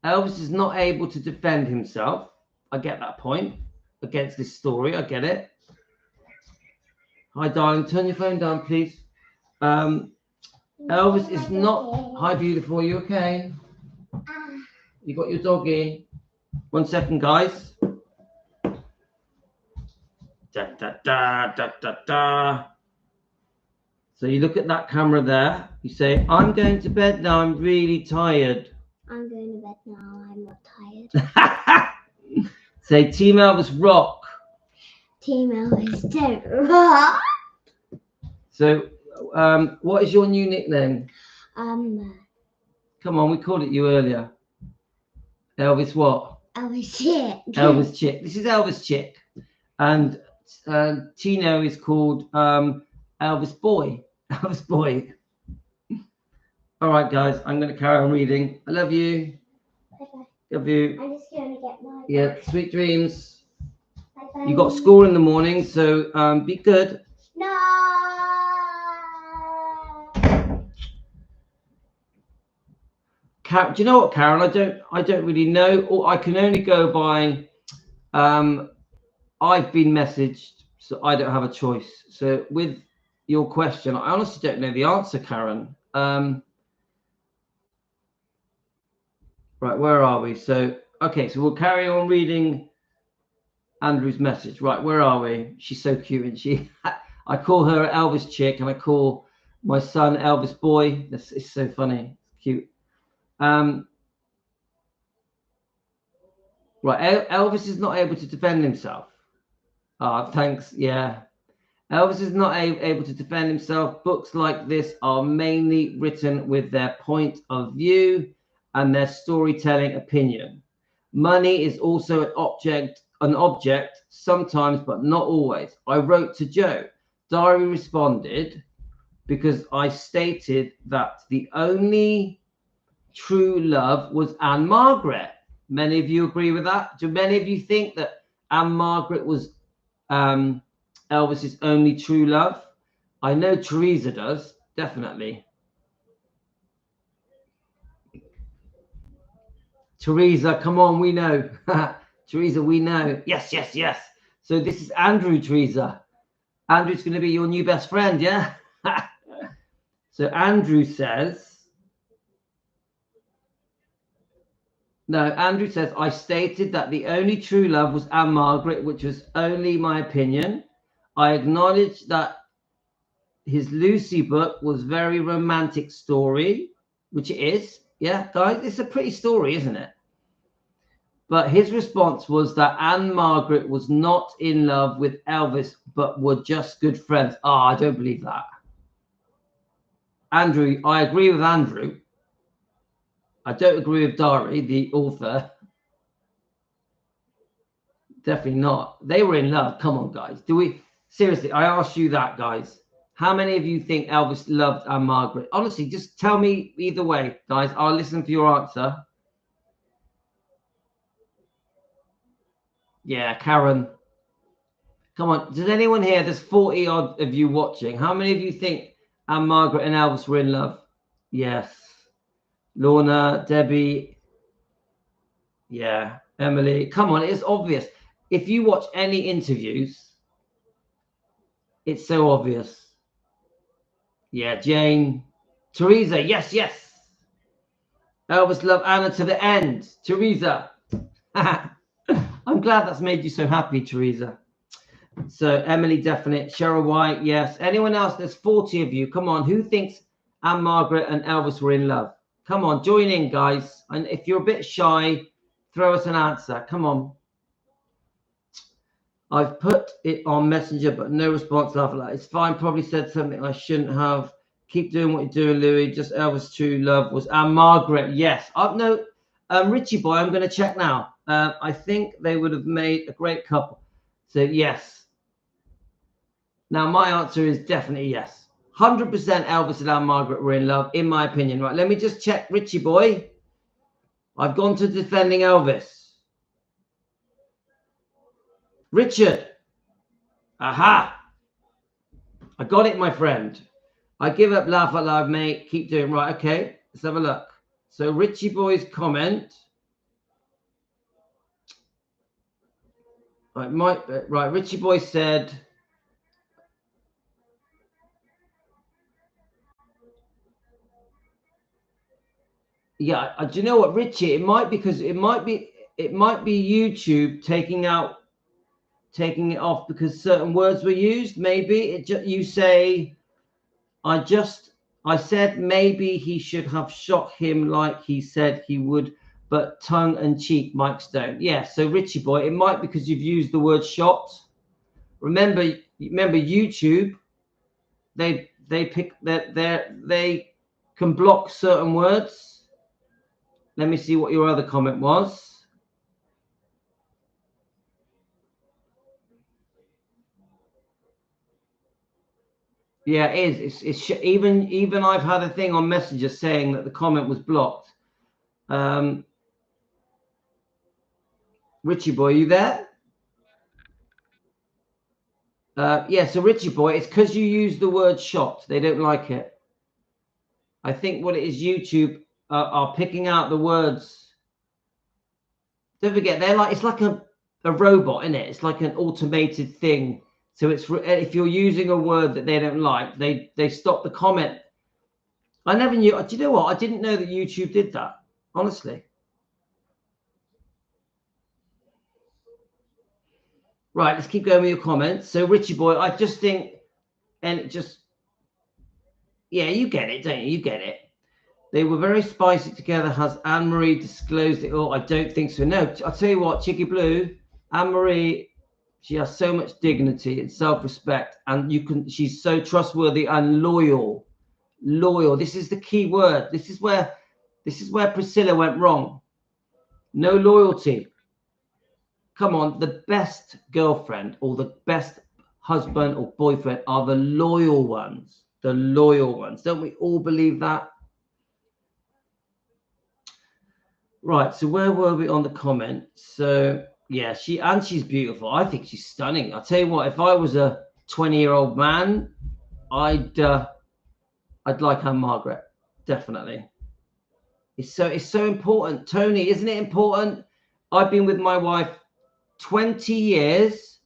S1: Elvis is not able to defend himself. I get that point against this story. I get it. Hi, darling. Turn your phone down, please. Elvis is not. Hi, beautiful. Are you okay? You got your doggy? 1 second, guys. Da, da, da, da, da, da. So you look at that camera there. You say, I'm going to bed now. I'm really tired.
S2: I'm going to bed now. I'm not tired.
S1: Say, Team Elvis rock.
S2: Team Elvis don't rock.
S1: So, what is your new nickname?
S2: Come
S1: on, we called it you earlier. Elvis what?
S2: Elvis Chick.
S1: Elvis Chick. This is Elvis Chick. And Tino is called Elvis Boy. Elvis Boy. All right, guys, I'm going to carry on reading. I love you.
S2: Bye-bye.
S1: Love you.
S2: I'm just going to get my...
S1: Yeah, sweet dreams.
S2: Bye-bye.
S1: You got school in the morning, so be good.
S2: No.
S1: Do you know what, Karen? I don't really know, or I can only go by. I've been messaged, so I don't have a choice. So with your question, I honestly don't know the answer, Karen. Right, where are we? So okay, so we'll carry on reading Andrew's message. Right, where are we? She's so cute, isn't she? I call her Elvis Chick, and I call my son Elvis Boy. This is so funny. It's cute. Right, Elvis is not able to defend himself. Thanks. Yeah, Elvis is not able to defend himself. Books like this are mainly written with their point of view and their storytelling opinion. Money is also an object sometimes, but not always. I wrote to Joe. Dari responded because I stated that the only true love was Anne Margaret. Many of you agree with that? Do many of you think that Anne Margaret was Elvis's only true love? I know Teresa does, definitely. Teresa, come on, we know. Teresa, we know. Yes, yes, yes. So this is Andrew, Teresa. Andrew's going to be your new best friend, yeah? So Andrew says, I stated that the only true love was Anne Margaret, which was only my opinion. I acknowledged that his Lucy book was very romantic story, which it is. Yeah, guys, it's a pretty story, isn't it? But his response was that Anne Margaret was not in love with Elvis, but were just good friends. I don't believe that. Andrew, I agree with Andrew. I don't agree with Dari, the author. Definitely not. They were in love. Come on, guys. Seriously, I asked you that, guys. How many of you think Elvis loved Anne Margaret? Honestly, just tell me either way, guys. I'll listen for your answer. Yeah, Karen. Come on. Does anyone here, there's 40 odd of you watching. How many of you think And Margaret and Elvis were in love. Yes. Lorna, Debbie. Yeah. Emily. Come on, it's obvious. If you watch any interviews, it's so obvious. Yeah, Jane. Teresa. Yes, yes. Elvis loved Anna to the end. Teresa. I'm glad that's made you so happy, Teresa. So Emily, definite. Cheryl White, yes. Anyone else? There's 40 of you. Come on. Who thinks Anne Margaret and Elvis were in love? Come on, join in, guys. And if you're a bit shy, throw us an answer. Come on. I've put it on Messenger, but no response after that. It's fine. Probably said something I shouldn't have. Keep doing what you're doing, Louis. Just Elvis' true love was Anne Margaret. Yes. No, Richie boy, I'm going to check now. I think they would have made a great couple. So, yes. Now, my answer is definitely yes. 100% Elvis and Anne Margaret were in love, in my opinion. Right, let me just check Richie boy. I've gone to defending Elvis. Richard. Aha. I got it, my friend. I give up, laugh out loud, mate. Keep doing right. Okay, let's have a look. So Richie boy's comment. Right, Richie boy said... Yeah, do you know what, Richie? It might be YouTube taking it off because certain words were used. Maybe you say, I said maybe he should have shot him like he said he would, but tongue and cheek, Mike Stone. Yeah, so Richie boy, it might be because you've used the word shot. Remember YouTube. They pick that they can block certain words. Let me see what your other comment was. Yeah, it is. It's even I've had a thing on Messenger saying that the comment was blocked. Richie boy, you there? Yeah, so Richie boy, it's because you use the word shot. They don't like it. I think what it is, YouTube are picking out the words. Don't forget, it's like a robot, isn't it? It's like an automated thing. So it's if you're using a word that they don't like, they stop the comment. I never knew. Do you know what? I didn't know that YouTube did that. Honestly. Right, let's keep going with your comments. So Richie boy, I just think, and it just, yeah, you get it, don't you? You get it. They were very spicy together. Has Anne-Marie disclosed it all? I don't think so. No, I'll tell you what, Chicky Blue, Anne-Marie, she has so much dignity and self-respect, and she's so trustworthy and loyal. Loyal. This is the key word. This is where Priscilla went wrong. No loyalty. Come on, the best girlfriend or the best husband or boyfriend are the loyal ones. The loyal ones. Don't we all believe that? Right, so where were we on the comment? So yeah, she's beautiful. I think she's stunning. I'll tell you what, if I was a 20-year-old man, I'd like Anne Margaret, definitely. It's so important. Tony, isn't it important? I've been with my wife 20 years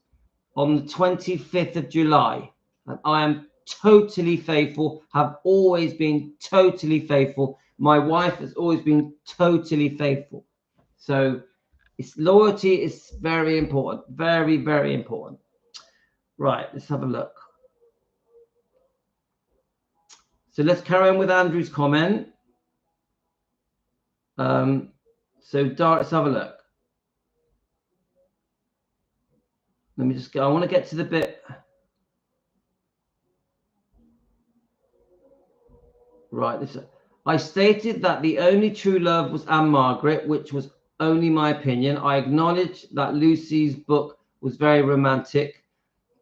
S1: on the 25th of July, and I am totally faithful, have always been totally faithful. My wife has always been totally faithful. So loyalty is very important. Very, very important. Right, let's have a look. So let's carry on with Andrew's comment. Let's have a look. Let me just go. I want to get to the bit. Right. I stated that the only true love was Anne Margaret, which was only my opinion. I acknowledge that Lucy's book was very romantic,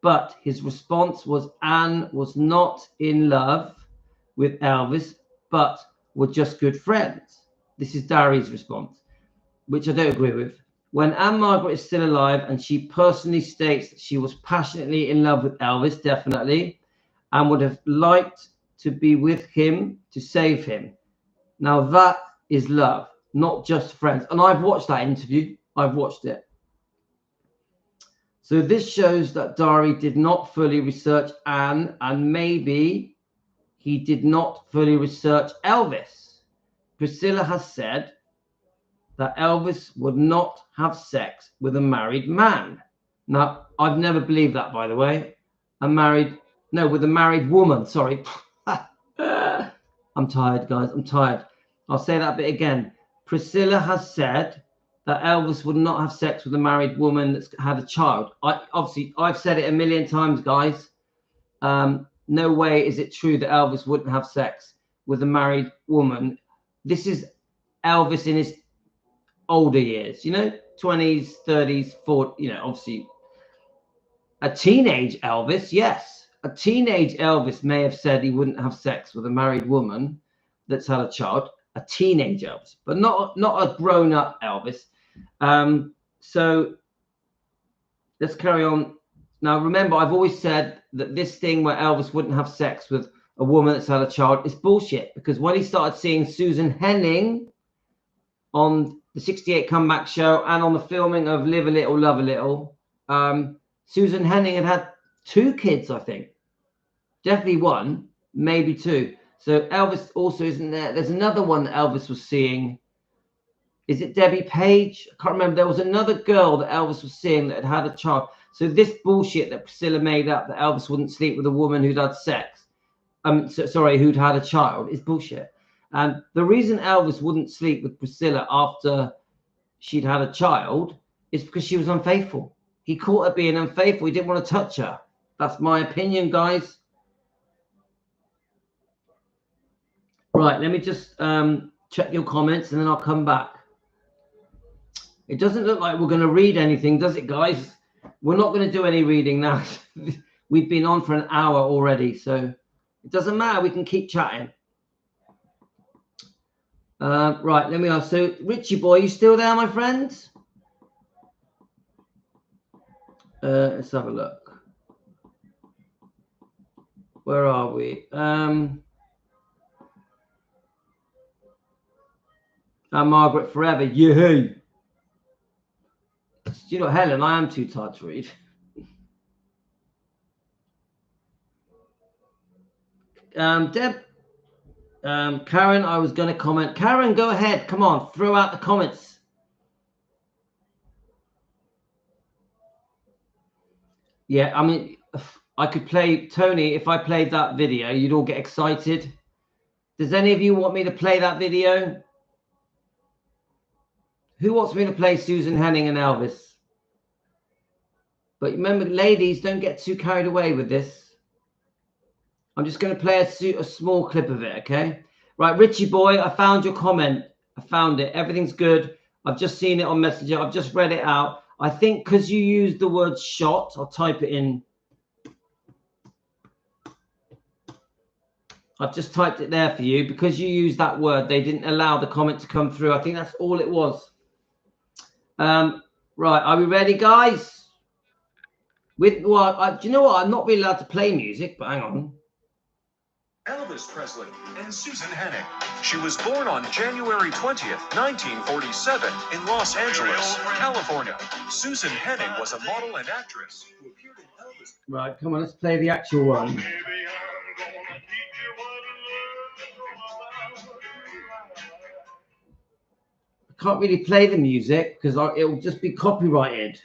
S1: but his response was Anne was not in love with Elvis, but were just good friends. This is Darry's response, which I don't agree with. When Anne Margaret is still alive and she personally states that she was passionately in love with Elvis, definitely, and would have liked to be with him to save him. Now that is love, not just friends. And I've watched that interview. I've watched it. So this shows that Dari did not fully research Anne, and maybe he did not fully research Elvis. Priscilla has said that Elvis would not have sex with a married man. Now, I've never believed that, by the way. With a married woman, sorry. I'm tired, guys, I'm tired. I'll say that bit again. Priscilla has said that Elvis would not have sex with a married woman that's had a child. I've said it a million times, guys. No way is it true that Elvis wouldn't have sex with a married woman. This is Elvis in his older years, 20s, 30s, 40s, obviously. A teenage Elvis, yes. A teenage Elvis may have said he wouldn't have sex with a married woman that's had a child. A teenage Elvis, but not a grown-up Elvis. So let's carry on. Now, remember, I've always said that this thing where Elvis wouldn't have sex with a woman that's had a child is bullshit, because when he started seeing Susan Henning on the 68 Comeback Show and on the filming of Live a Little, Love a Little, Susan Henning had 2 kids, I think. Definitely 1, maybe 2. So Elvis also isn't there. There's another one that Elvis was seeing. Is it Debbie Page? I can't remember. There was another girl that Elvis was seeing that had a child. So this bullshit that Priscilla made up, that Elvis wouldn't sleep with a woman who'd had sex, who'd had a child, is bullshit. And the reason Elvis wouldn't sleep with Priscilla after she'd had a child is because she was unfaithful. He caught her being unfaithful. He didn't want to touch her. That's my opinion, guys. Right, let me just check your comments and then I'll come back. It doesn't look like we're going to read anything, does it, guys? We're not going to do any reading now. We've been on for an hour already, so it doesn't matter. We can keep chatting. Right, let me ask. So, Richie boy, you still there, my friends? Let's have a look. Where are we? Margaret Forever. Yoo-hoo. Helen, I am too tired to read. Deb, Karen, I was going to comment. Karen, go ahead. Come on, throw out the comments. Yeah, I mean, I could play, Tony, if I played that video, you'd all get excited. Does any of you want me to play that video? Who wants me to play Susan Henning and Elvis? But remember, ladies, don't get too carried away with this. I'm just going to play a small clip of it, okay? Right, Richie boy, I found your comment. I found it. Everything's good. I've just seen it on Messenger. I've just read it out. I think because you used the word shot, I'll type it in. I've just typed it there for you. Because you used that word, they didn't allow the comment to come through. I think that's all it was. Right, are we ready, guys? Do you know what? I'm not really allowed to play music, but hang on.
S3: Elvis Presley and Susan Henning. She was born on January 20th, 1947 in Los Angeles, California. Susan Henning was a model and actress who appeared in Elvis.
S1: Right, come on, let's play the actual one. I can't really play the music because it'll just be copyrighted.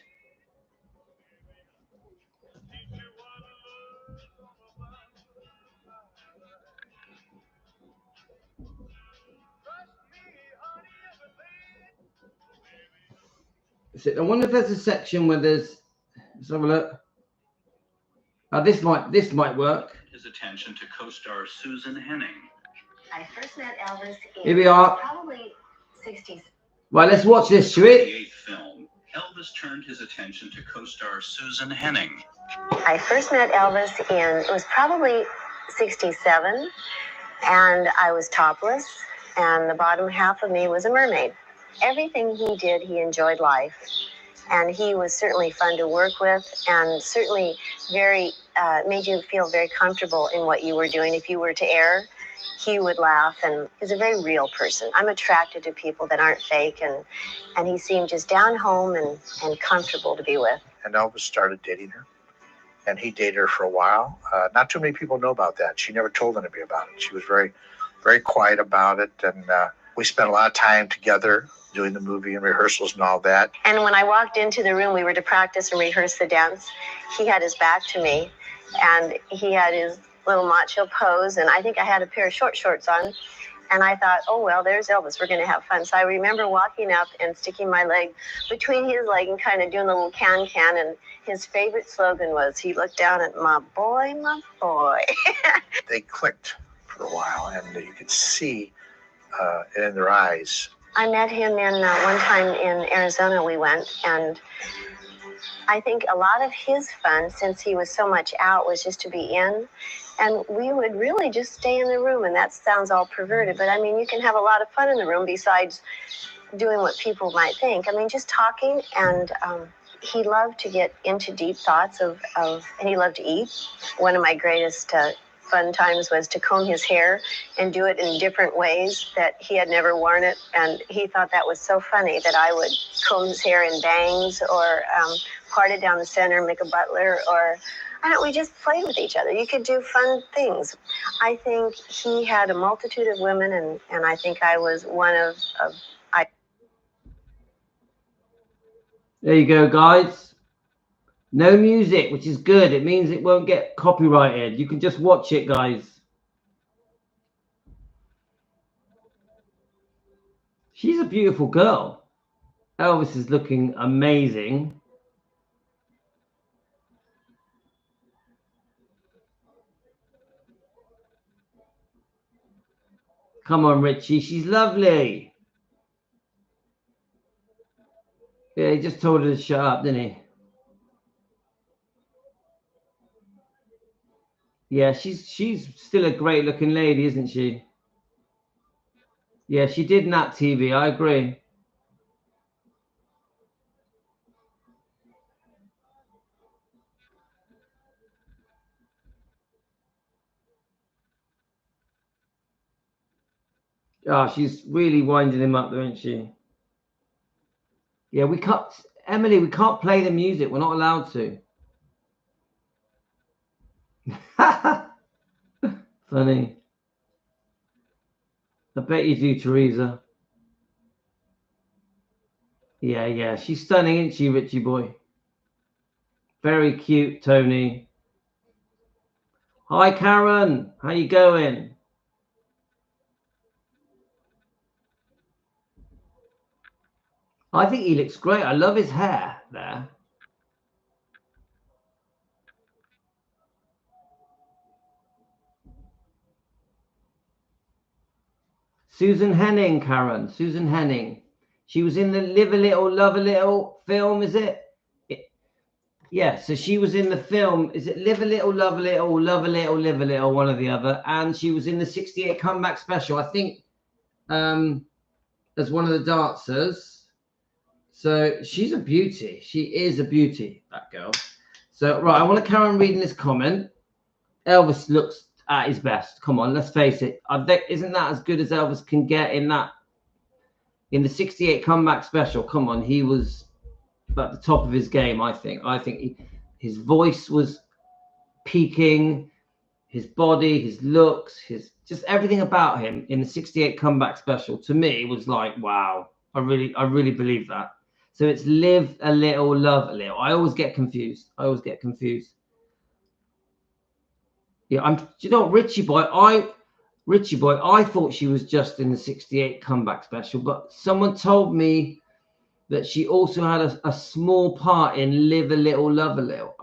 S1: I wonder if there's a section where there's. Let's have a look. This might work.
S4: His attention to co-star Susan Henning.
S5: I first met Elvis in
S1: Here we are.
S5: Probably 60s.
S1: Right, let's watch this, shall we?
S4: The 8th film, Elvis turned his attention to co-star Susan Henning.
S5: I first met Elvis in, it was probably 67, and I was topless, and the bottom half of me was a mermaid. Everything he did, he enjoyed life, and he was certainly fun to work with, and certainly very made you feel very comfortable in what you were doing. If you were to err, he would laugh, and he's a very real person. I'm attracted to people that aren't fake, and he seemed just down home and comfortable to be with.
S6: And Elvis started dating her, and he dated her for a while. Not too many people know about that. She never told anybody about it. She was very, very quiet about it, and we spent a lot of time together doing the movie and rehearsals and all that.
S5: And when I walked into the room, we were to practice and rehearse the dance. He had his back to me, and he had his little macho pose, and I think I had a pair of short shorts on. And I thought, oh, well, there's Elvis. We're going to have fun. So I remember walking up and sticking my leg between his leg and kind of doing a little can-can. And his favorite slogan was, he looked down at my boy, my boy.
S6: They clicked for a while, and you could see it in their eyes.
S5: I met him in one time in Arizona we went, and I think a lot of his fun, since he was so much out, was just to be in. And we would really just stay in the room, and that sounds all perverted, but I mean, you can have a lot of fun in the room besides doing what people might think. I mean, just talking, and he loved to get into deep thoughts and he loved to eat. One of my greatest fun times was to comb his hair and do it in different ways that he had never worn it, and he thought that was so funny that I would comb his hair in bangs or part it down the center, make a butler, or we just played with each other. You could do fun things. I think he had a multitude of women, and I think I was one of
S1: There you go, guys. No music, which is good. It means it won't get copyrighted. You can just watch it, guys. She's a beautiful girl. Elvis is looking amazing. Come on, Richie. She's lovely. Yeah, he just told her to shut up, didn't he? Yeah, she's still a great looking lady, isn't she? Yeah, she did Nat TV. I agree. Oh, she's really winding him up, isn't she? Yeah, we can't, Emily, we can't play the music. We're not allowed to. Funny. I bet you do, Teresa. Yeah. She's stunning, isn't she, Richie boy? Very cute, Tony. Hi, Karen. How you going? I think he looks great. I love his hair there. Susan Henning, Karen. Susan Henning. She was in the Live a Little, Love a Little film, is it? Yeah, so she was in the film. Is it Live a Little, Love a Little, Love a Little, Live a Little, one or the other? And she was in the 68 comeback special, I think, as one of the dancers. So she's a beauty. She is a beauty, that girl. So, right, I want to carry on reading this comment. Elvis looks at his best. Come on, let's face it. Isn't that as good as Elvis can get in the 68 comeback special? Come on, he was at the top of his game, I think. His voice was peaking, his body, his looks, just everything about him in the 68 comeback special, to me, was like, wow. I really believe that. So it's Live a Little, Love a Little. I always get confused. Yeah, you know, Richie boy, I thought she was just in the 68 comeback special, but someone told me that she also had a small part in Live a Little, Love a Little.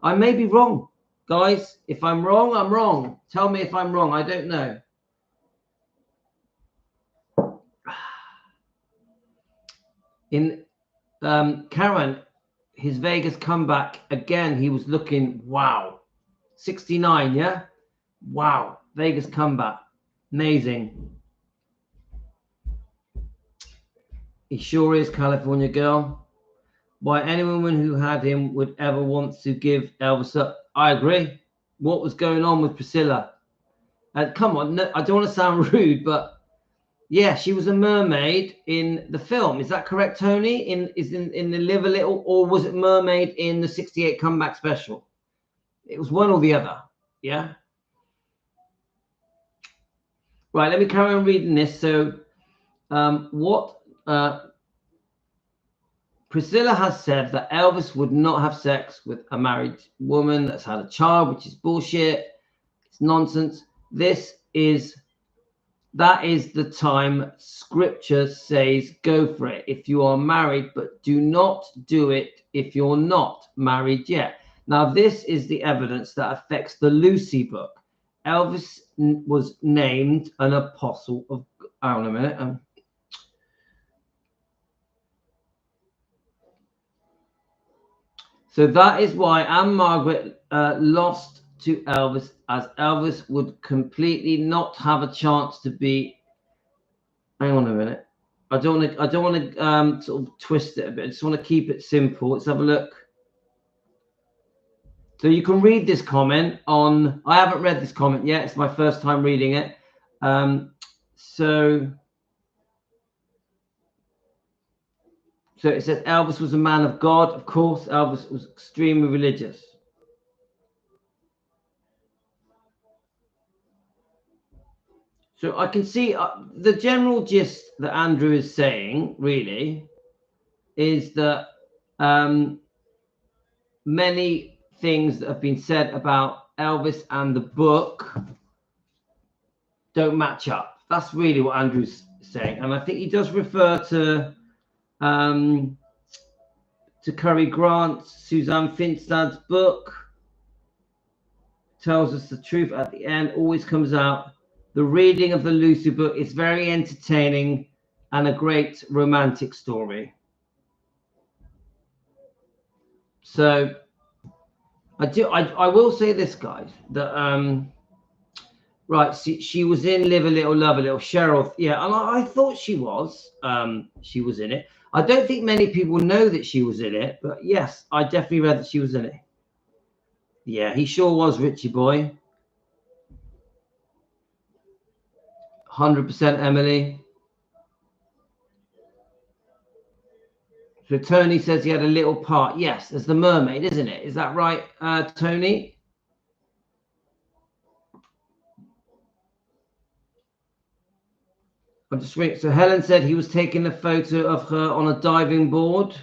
S1: I may be wrong, guys. If I'm wrong, I'm wrong. Tell me if I'm wrong. I don't know. In Karen, his Vegas comeback, again, he was looking, wow. 69, yeah? Wow. Vegas comeback. Amazing. He sure is, California girl. why any woman who had him would ever want to give Elvis up. I agree. What was going on with Priscilla? Come on, no, I don't want to sound rude, but yeah, she was a mermaid in the film. Is that correct, Tony? In the Live a Little, or was it mermaid in the '68 comeback special? It was one or the other. Yeah. Right, let me carry on reading this. So, what Priscilla has said that Elvis would not have sex with a married woman that's had a child, which is bullshit. It's nonsense. That is the time Scripture says go for it if you are married, but do not do it if you're not married yet. Now, this is the evidence that affects the Lucy book. Elvis was named an apostle of. Hang on a minute. So that is why Anne Margaret lost to Elvis, as Elvis would completely not have a chance to be. Hang on a minute. I don't want to sort of twist it a bit. I just want to keep it simple. Let's have a look. So you can read this comment on. I haven't read this comment yet. It's my first time reading it. So it says Elvis was a man of God. Of course, Elvis was extremely religious. So I can see the general gist that Andrew is saying, really, is that many things that have been said about Elvis and the book don't match up. That's really what Andrew's saying. And I think he does refer to Cary Grant's Suzanne Finstad's book. Tells us the truth at the end, always comes out. The reading of the Lucy book is very entertaining and a great romantic story. So I will say this, guys, that right, she was in Live a Little, Love a Little. Cheryl, yeah, and I thought she was in it. I don't think many people know that she was in it, but yes, I definitely read that she was in it. Yeah, he sure was, Richie boy. 100% Emily. So Tony says he had a little part. Yes, as the mermaid, isn't it? Is that right, Tony? I'm just reading. So Helen said he was taking a photo of her on a diving board.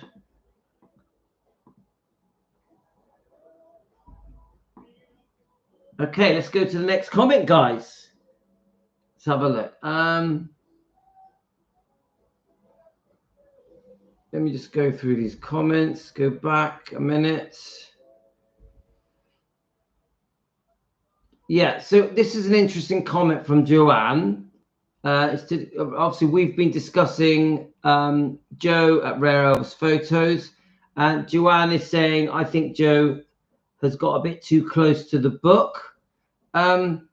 S1: Okay, let's go to the next comment, guys. Let's have a look. Let me just go through these comments. Go back a minute. Yeah, so this is an interesting comment from Joanne. Obviously, we've been discussing Joe at Rare Elvis Photos, and Joanne is saying, I think Joe has got a bit too close to the book. I'm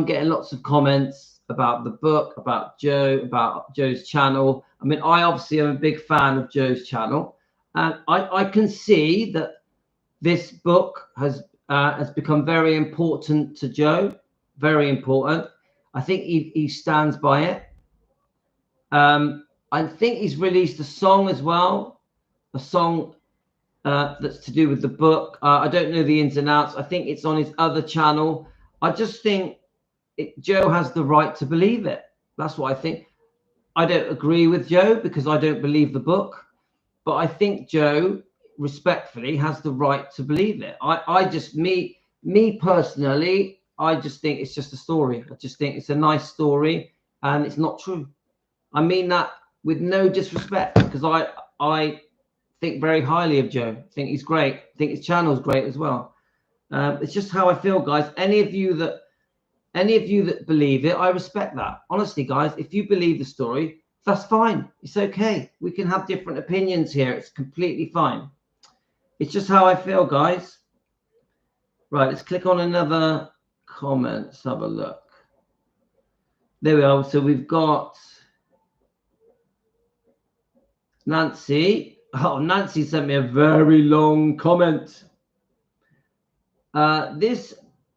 S1: getting lots of comments about the book, about Joe, about Joe's channel. I mean, I obviously am a big fan of Joe's channel, and I can see that this book has become very important to Joe, very important. I think he stands by it. I think he's released a song as well, a song that's to do with the book. I don't know the ins and outs. I think it's on his other channel. I just think Joe has the right to believe it. That's what I think. I don't agree with Joe because I don't believe the book, but I think Joe respectfully has the right to believe it. Me personally, I just think it's just a story. I just think it's a nice story and it's not true. I mean that with no disrespect, because I think very highly of Joe. I think he's great. I think his channel's great as well. It's just how I feel, guys. Any of you that believe it, I respect that. Honestly, guys, if you believe the story, that's fine. It's okay. We can have different opinions here. It's completely fine. It's just how I feel, guys. Right, let's click on another comment. Let's have a look. There we are. So we've got Nancy. Oh, Nancy sent me a very long comment. This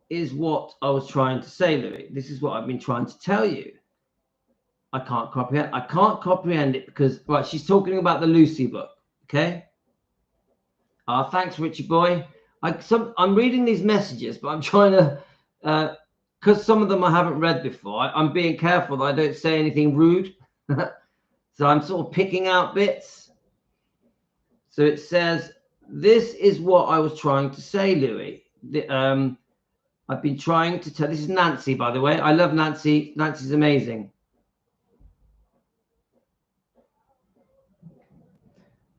S1: is what I was trying to say, Louis. This is what I've been trying to tell you. I can't comprehend it because, right, she's talking about the Lucy book, okay? Thanks, Richie boy. I'm reading these messages, but I'm trying to, because some of them I haven't read before. I'm being careful that I don't say anything rude. So I'm sort of picking out bits. So it says, this is what I was trying to say, Louis. I've been trying to tell, this is Nancy, by the way. I love Nancy. Nancy's amazing.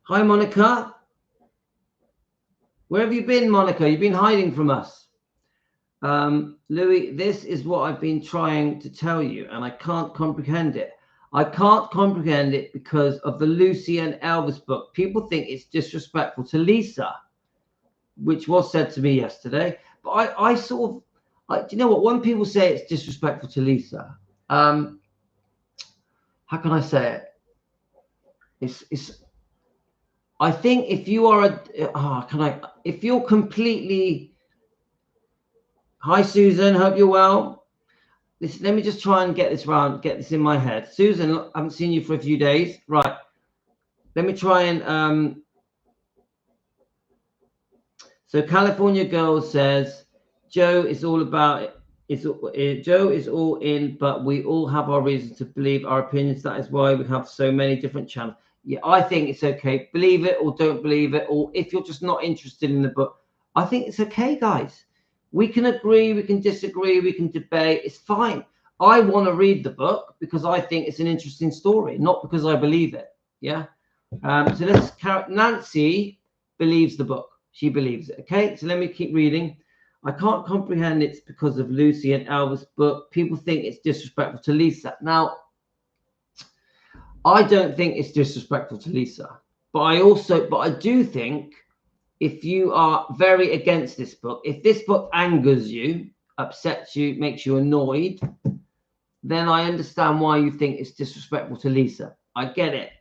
S1: Hi, Monica. Where have you been, Monica? You've been hiding from us. Louis, this is what I've been trying to tell you, and I can't comprehend it. I can't comprehend it because of the Lucy and Elvis book. People think it's disrespectful to Lisa, which was said to me yesterday. But I sort of, do you know what? When people say it's disrespectful to Lisa, how can I say it? It's. I think if you are if you're completely. Hi, Susan. Hope you're well. Listen, let me just try and get this in my head. Susan, I haven't seen you for a few days. Right. Let me try and. So California Girl says, Joe is all about it. Joe is all in, but we all have our reasons to believe our opinions. That is why we have so many different channels. Yeah, I think it's okay. Believe it or don't believe it, or if you're just not interested in the book, I think it's okay, guys. We can agree, we can disagree, we can debate. It's fine. I want to read the book because I think it's an interesting story, not because I believe it. Yeah. So let's count. Nancy believes the book. She believes it. Okay. So let me keep reading. I can't comprehend it's because of Lucy and Elvis' book. People think it's disrespectful to Lisa. Now, I don't think it's disrespectful to Lisa, but I do think if you are very against this book, if this book angers you, upsets you, makes you annoyed, then I understand why you think it's disrespectful to Lisa. I get it.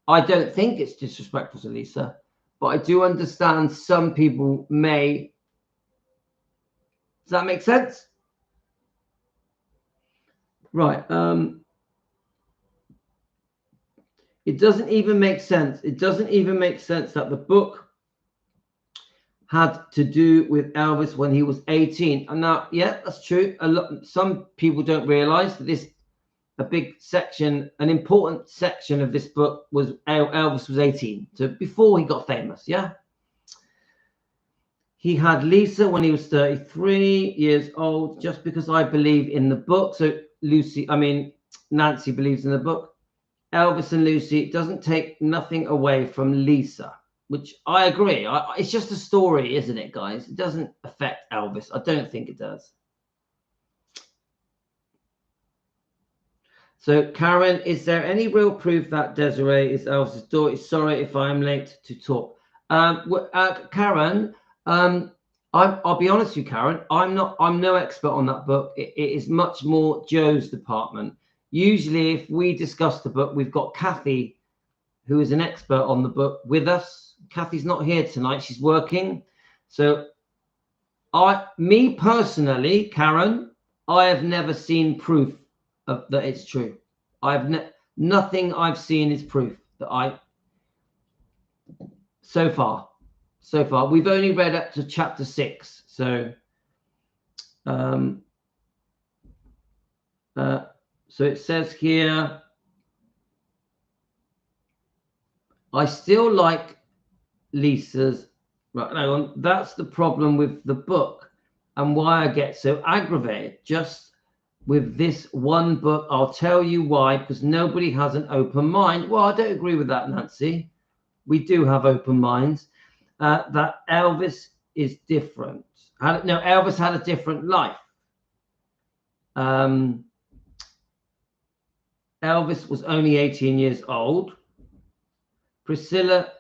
S1: I don't think it's disrespectful to Lisa, but I do understand some people may. Does that make sense? Right. It doesn't even make sense. It doesn't even make sense that the book had to do with Elvis when he was 18. And now, yeah, that's true. Some people don't realize that a big section, an important section of this book was Elvis was 18. So before he got famous, yeah. He had Lisa when he was 33 years old, just because I believe in the book. So Nancy believes in the book. Elvis and Lucy, it doesn't take nothing away from Lisa, which I agree. It's just a story, isn't it, guys? It doesn't affect Elvis. I don't think it does. So, Karen, is there any real proof that Desiree is Elvis's daughter? Sorry if I'm late to talk. Karen, I'll be honest with you, Karen. I'm no expert on that book. It is much more Joe's department. Usually, if we discuss the book, we've got Kathy, who is an expert on the book, with us. Kathy's not here tonight. She's working. So me personally, Karen, I have never seen proof of that it's true. Nothing I've seen is proof that so far. We've only read up to chapter 6. So so it says here, I still like Lisa's. Right, hang on. That's the problem with the book and why I get so aggravated just with this one book. I'll tell you why, because nobody has an open mind. Well, I don't agree with that, Nancy. We do have open minds. That Elvis is different. Elvis had a different life. Elvis was only 18 years old. Priscilla,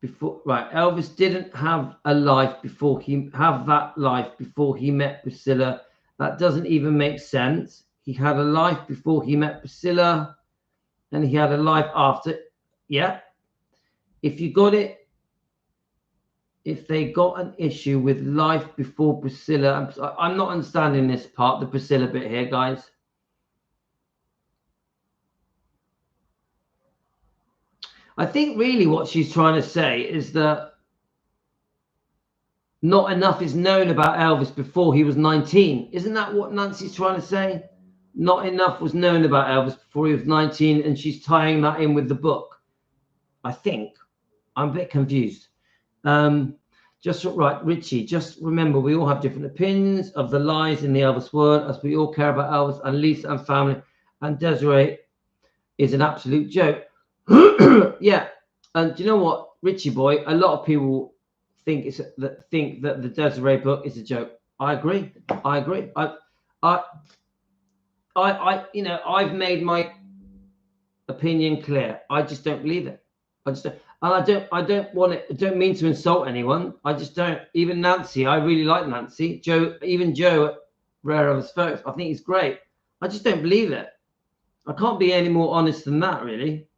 S1: Elvis didn't have a life before he met Priscilla. That doesn't even make sense. He had a life before he met Priscilla, and he had a life after. Yeah, if you got it, if they got an issue with life before Priscilla, I'm not understanding this part, the Priscilla bit here, guys. I think really what she's trying to say is that not enough is known about Elvis before he was 19. Isn't that what Nancy's trying to say? Not enough was known about Elvis before he was 19, and she's tying that in with the book. I think. I'm a bit confused. Just right, Richie, just remember we all have different opinions of the lies in the Elvis world, as we all care about Elvis and Lisa and family, and Desiree is an absolute joke. Yeah, and do you know what, Richie boy, a lot of people think that the Desiree book is a joke. I agree. You know, I've made my opinion clear. I just don't believe it. I just don't, and I don't want it. I don't mean to insult anyone. I just don't. Even Nancy, I really like Nancy. Joe, even Joe at Rare Elvis Folks, I think he's great. I just don't believe it. I can't be any more honest than that, really.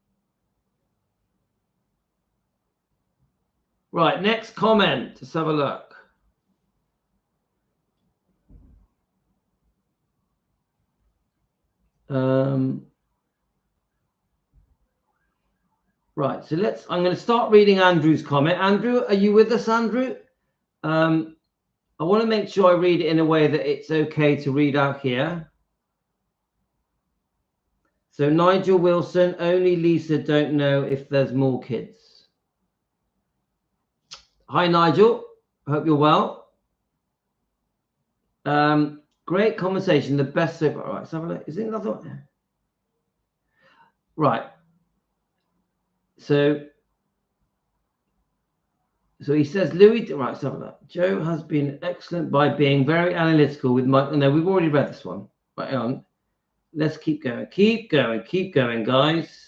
S1: Right, next comment. Let's have a look. Right, so I'm going to start reading Andrew's comment. Andrew, are you with us, Andrew? I want to make sure I read it in a way that it's okay to read out here. So Nigel Wilson, only Lisa don't know if there's more kids. Hi, Nigel. I hope you're well. Great conversation. The best so far. All right, let's have a look. Is there another one? Right. So he says, Louis, right, let's have a look. Joe has been excellent by being very analytical with Mike. No, we've already read this one. Right on. Let's keep going. Keep going, guys.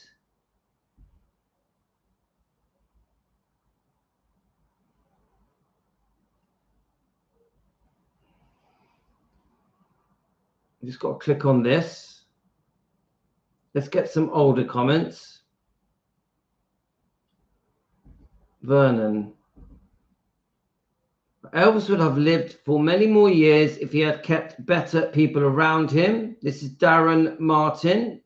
S1: Just got to click on this. Let's get some older comments. Vernon. Elvis would have lived for many more years if he had kept better people around him. This is Darren Martin.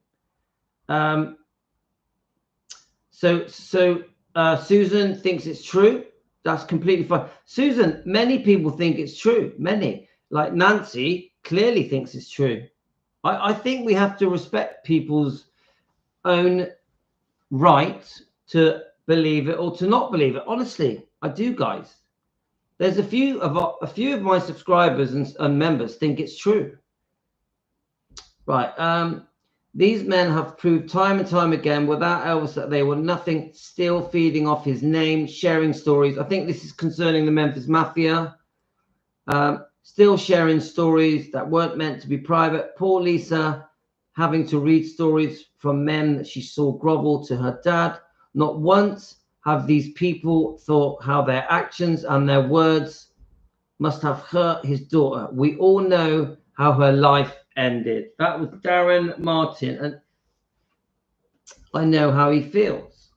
S1: Susan thinks it's true. That's completely fine. Susan, many people think it's true. Many. Like Nancy clearly thinks it's true. I think we have to respect people's own right to believe it or to not believe it. Honestly, I do, guys. There's a few of my subscribers and members think it's true. Right. These men have proved time and time again without Elvis that they were nothing, still feeding off his name, sharing stories. I think this is concerning the Memphis Mafia. Still sharing stories that weren't meant to be private. Poor Lisa having to read stories from men that she saw grovel to her dad. Not once have these people thought how their actions and their words must have hurt his daughter. We all know how her life ended. That was Darren Martin, and I know how he feels.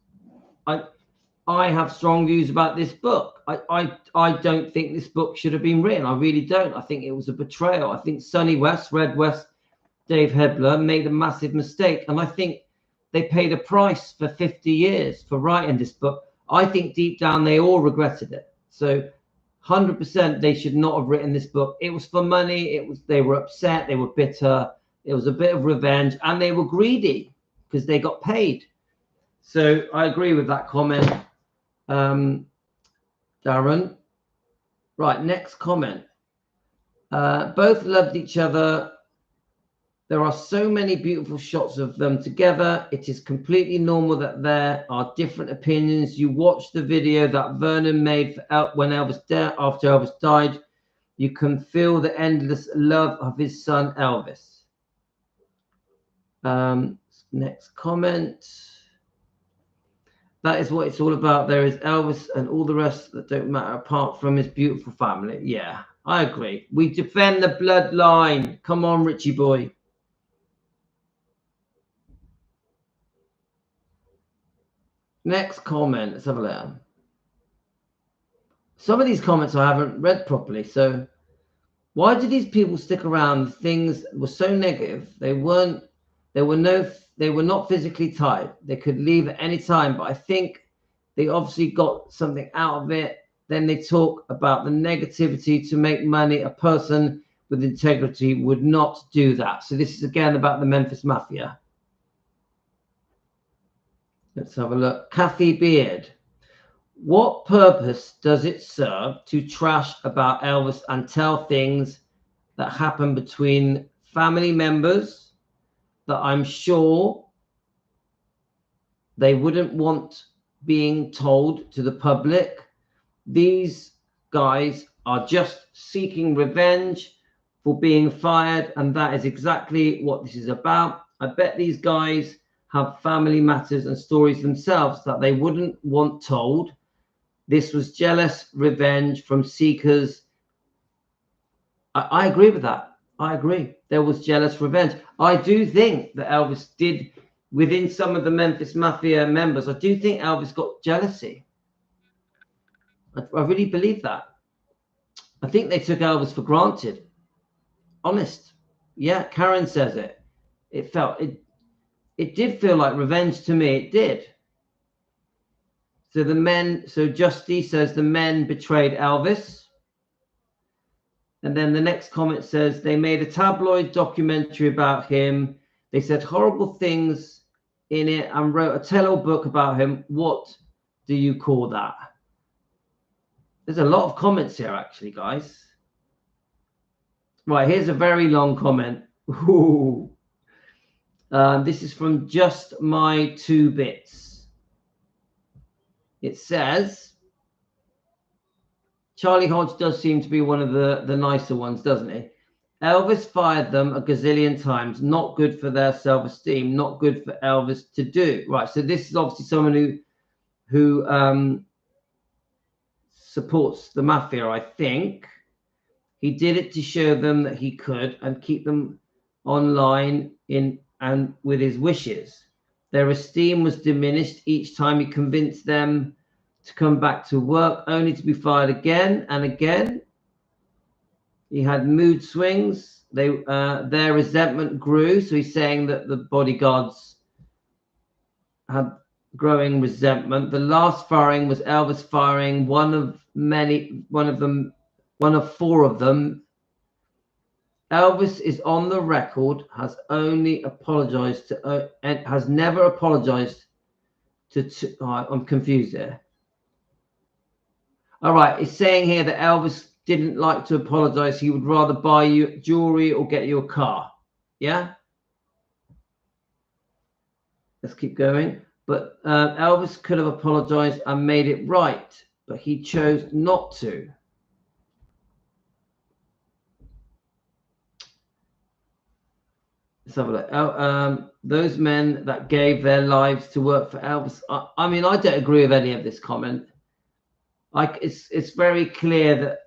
S1: I have strong views about this book. I don't think this book should have been written. I really don't. I think it was a betrayal. I think Sonny West, Red West, Dave Hebler made a massive mistake, and I think they paid a price for 50 years for writing this book. I think deep down they all regretted it. So 100% they should not have written this book. It was for money. They were upset. They were bitter. It was a bit of revenge, and they were greedy because they got paid. So I agree with that comment, Darren. Right, next comment. Both loved each other. There are so many beautiful shots of them together. It is completely normal that there are different opinions. You watch the video that Vernon made when after Elvis died. You can feel the endless love of his son Elvis. Next comment. That is what it's all about. There is Elvis and all the rest that don't matter apart from his beautiful family. Yeah, I agree. We defend the bloodline. Come on, Richie boy. Next comment. Let's have a look. Some of these comments I haven't read properly. So why do these people stick around? Things were so negative. They were not physically tied. They could leave at any time, but I think they obviously got something out of it. Then they talk about the negativity to make money. A person with integrity would not do that. So this is again about the Memphis Mafia. Let's have a look. Kathy Beard. What purpose does it serve to trash about Elvis and tell things that happen between family members that I'm sure they wouldn't want being told to the public? These guys are just seeking revenge for being fired, and that is exactly what this is about. I bet these guys have family matters and stories themselves that they wouldn't want told. This was jealous revenge from seekers. I agree with that. I agree. There was jealous revenge. I do think that Elvis did, within some of the Memphis Mafia members, I do think Elvis got jealousy. I really believe that. I think they took Elvis for granted. Honest. Yeah, Karen says it. It did feel like revenge to me. It did. So Justy says the men betrayed Elvis. And then the next comment says they made a tabloid documentary about him. They said horrible things in it and wrote a tell-all book about him. What do you call that? There's a lot of comments here, actually, guys. Right, here's a very long comment. Ooh. This is from Just My 2 Bits. It says, Charlie Hodge does seem to be one of the nicer ones, doesn't he? Elvis fired them a gazillion times. Not good for their self-esteem. Not good for Elvis to do. Right, so this is obviously someone who supports the mafia, I think. He did it to show them that he could and keep them online and with his wishes. Their esteem was diminished each time he convinced them to come back to work, only to be fired again and again. He had mood swings. Their resentment grew. So he's saying that the bodyguards had growing resentment. The last firing was Elvis firing one of four of them. Elvis is on the record, has only apologized to, and has never apologized to. I'm confused there. All right, it's saying here that Elvis didn't like to apologize. He would rather buy you jewelry or get you a car. Yeah. Let's keep going. But Elvis could have apologized and made it right, but he chose not to. Let's have a look. Those men that gave their lives to work for Elvis. I mean, I don't agree with any of this comment. It's very clear that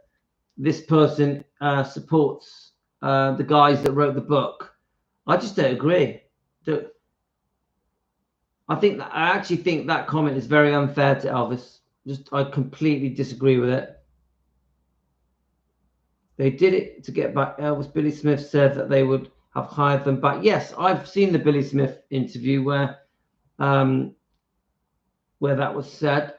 S1: this person supports the guys that wrote the book. I just don't agree. I actually think that comment is very unfair to Elvis. I completely disagree with it. They did it to get back Elvis. Billy Smith said that they would have hired them back. Yes, I've seen the Billy Smith interview where that was said.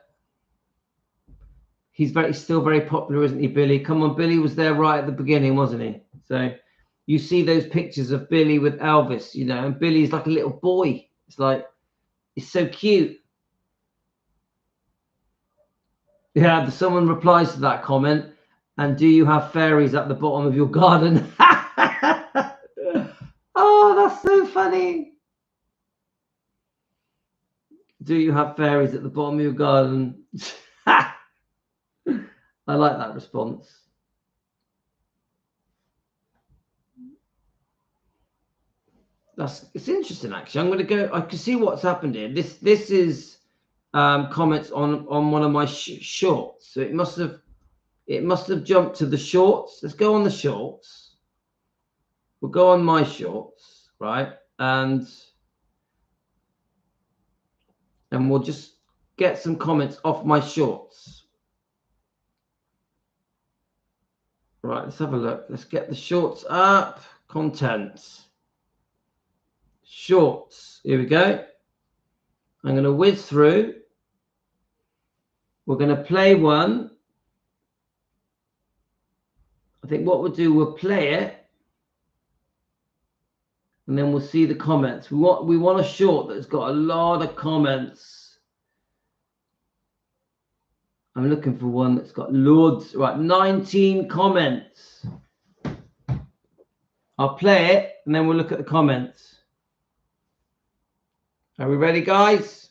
S1: He's still very popular, isn't he, Billy? Come on, Billy was there right at the beginning, wasn't he? So you see those pictures of Billy with Elvis, you know, and Billy's like a little boy. It's like, it's so cute. Yeah, someone replies to that comment, and do you have fairies at the bottom of your garden? Oh, that's so funny. Do you have fairies at the bottom of your garden? I like that response. It's interesting, actually. I'm going to go. I can see what's happened here. This is comments on one of my shorts. So it must have jumped to the shorts. Let's go on the shorts. We'll go on my shorts, right? And we'll just get some comments off my shorts. Right, let's have a look. Let's get the shorts up. Contents. Shorts. Here we go. I'm going to whiz through. We're going to play one. I think what we'll do, we'll play it. And then we'll see the comments. We want a short that's got a lot of comments. I'm looking for one that's got loads. Right, 19 comments. I'll play it and then we'll look at the comments. Are we ready, guys?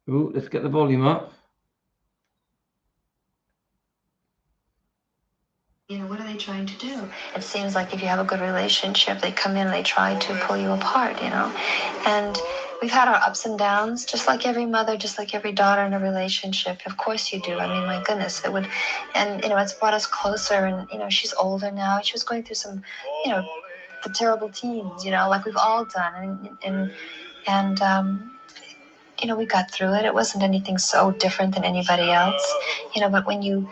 S1: Ooh, let's get the volume up.
S5: You know, what are they trying to do? It seems like if you have a good relationship, they come in and they try to pull you apart, you know. And we've had our ups and downs, just like every mother, just like every daughter in a relationship. Of course you do. I mean, my goodness, it would, and, you know, it's brought us closer. And, you know, she's older now. She was going through some, you know, the terrible teens, you know, like we've all done. And you know, we got through it. It wasn't anything so different than anybody else, you know, but when you're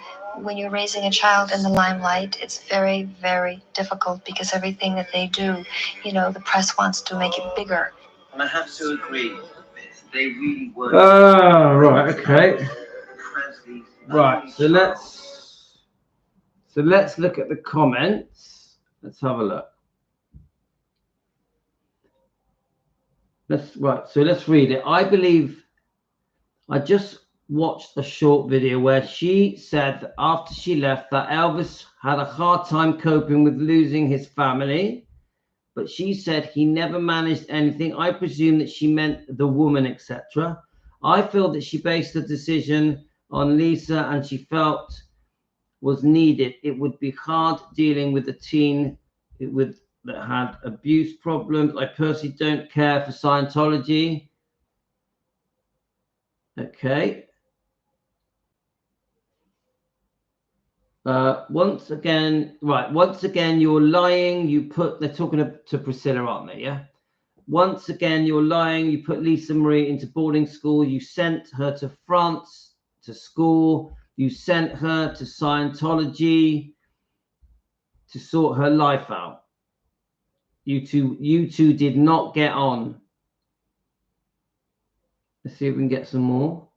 S5: raising a child in the limelight, it's very, very difficult because everything that they do, you know, the press wants to make it bigger.
S4: And I have to agree, they really were.
S1: Right, okay. Right, so let's look at the comments. Let's have a look. So let's read it. I believe I just watched a short video where she said that after she left that Elvis had a hard time coping with losing his family, but she said he never managed anything. I presume that she meant the woman, etc. I feel that she based the decision on Lisa and she felt was needed. It would be hard dealing with a teen that had abuse problems. I personally don't care for Scientology. Okay. Once again, you're lying. They're talking to Priscilla, aren't they? Yeah. Once again, you're lying. You put Lisa Marie into boarding school. You sent her to France to school. You sent her to Scientology to sort her life out. You two did not get on. Let's see if we can get some more.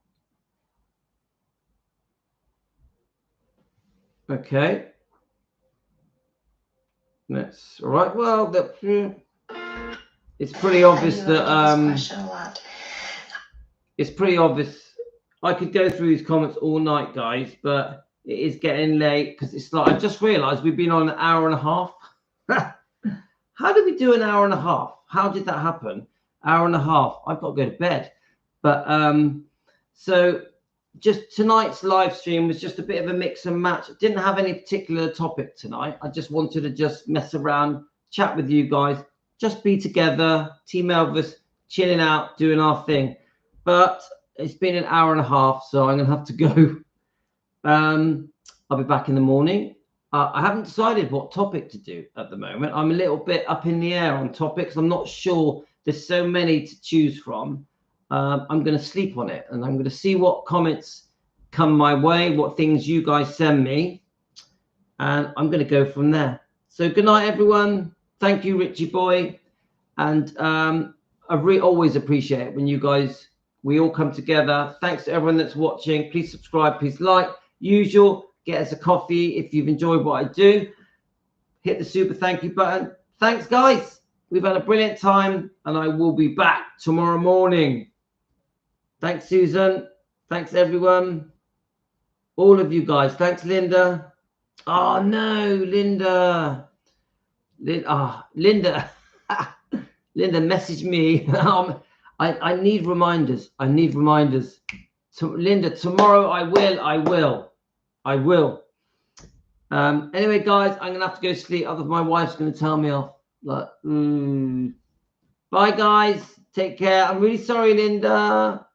S1: Okay. That's all right. Well, it's pretty obvious that it's pretty obvious. I could go through these comments all night, guys, but it is getting late because it's like I just realised we've been on an hour and a half. How did we do an hour and a half? How did that happen? Hour and a half. I've got to go to bed. But so just tonight's live stream was just a bit of a mix and match. I didn't have any particular topic tonight. I just wanted to just mess around, chat with you guys, just be together, Team Elvis, chilling out, doing our thing. But it's been an hour and a half, so I'm going to have to go. I'll be back in the morning. I haven't decided what topic to do at the moment. I'm a little bit up in the air on topics. I'm not sure. There's so many to choose from. I'm going to sleep on it and I'm going to see what comments come my way, what things you guys send me, and I'm going to go from there. So good night, everyone. Thank you, Richie boy. And I always appreciate it when you guys, we all come together. Thanks to everyone that's watching. Please subscribe, please like. Usual, get us a coffee if you've enjoyed what I do. Hit the super thank you button. Thanks, guys. We've had a brilliant time and I will be back tomorrow morning. Thanks, Susan. Thanks, everyone. All of you guys. Thanks, Linda. Oh, no, Linda. Linda. Linda, message me. I need reminders. I need reminders. Linda, tomorrow I will. Anyway, guys, I'm going to have to go sleep. Otherwise, my wife's going to tell me off. Like, Bye, guys. Take care. I'm really sorry, Linda.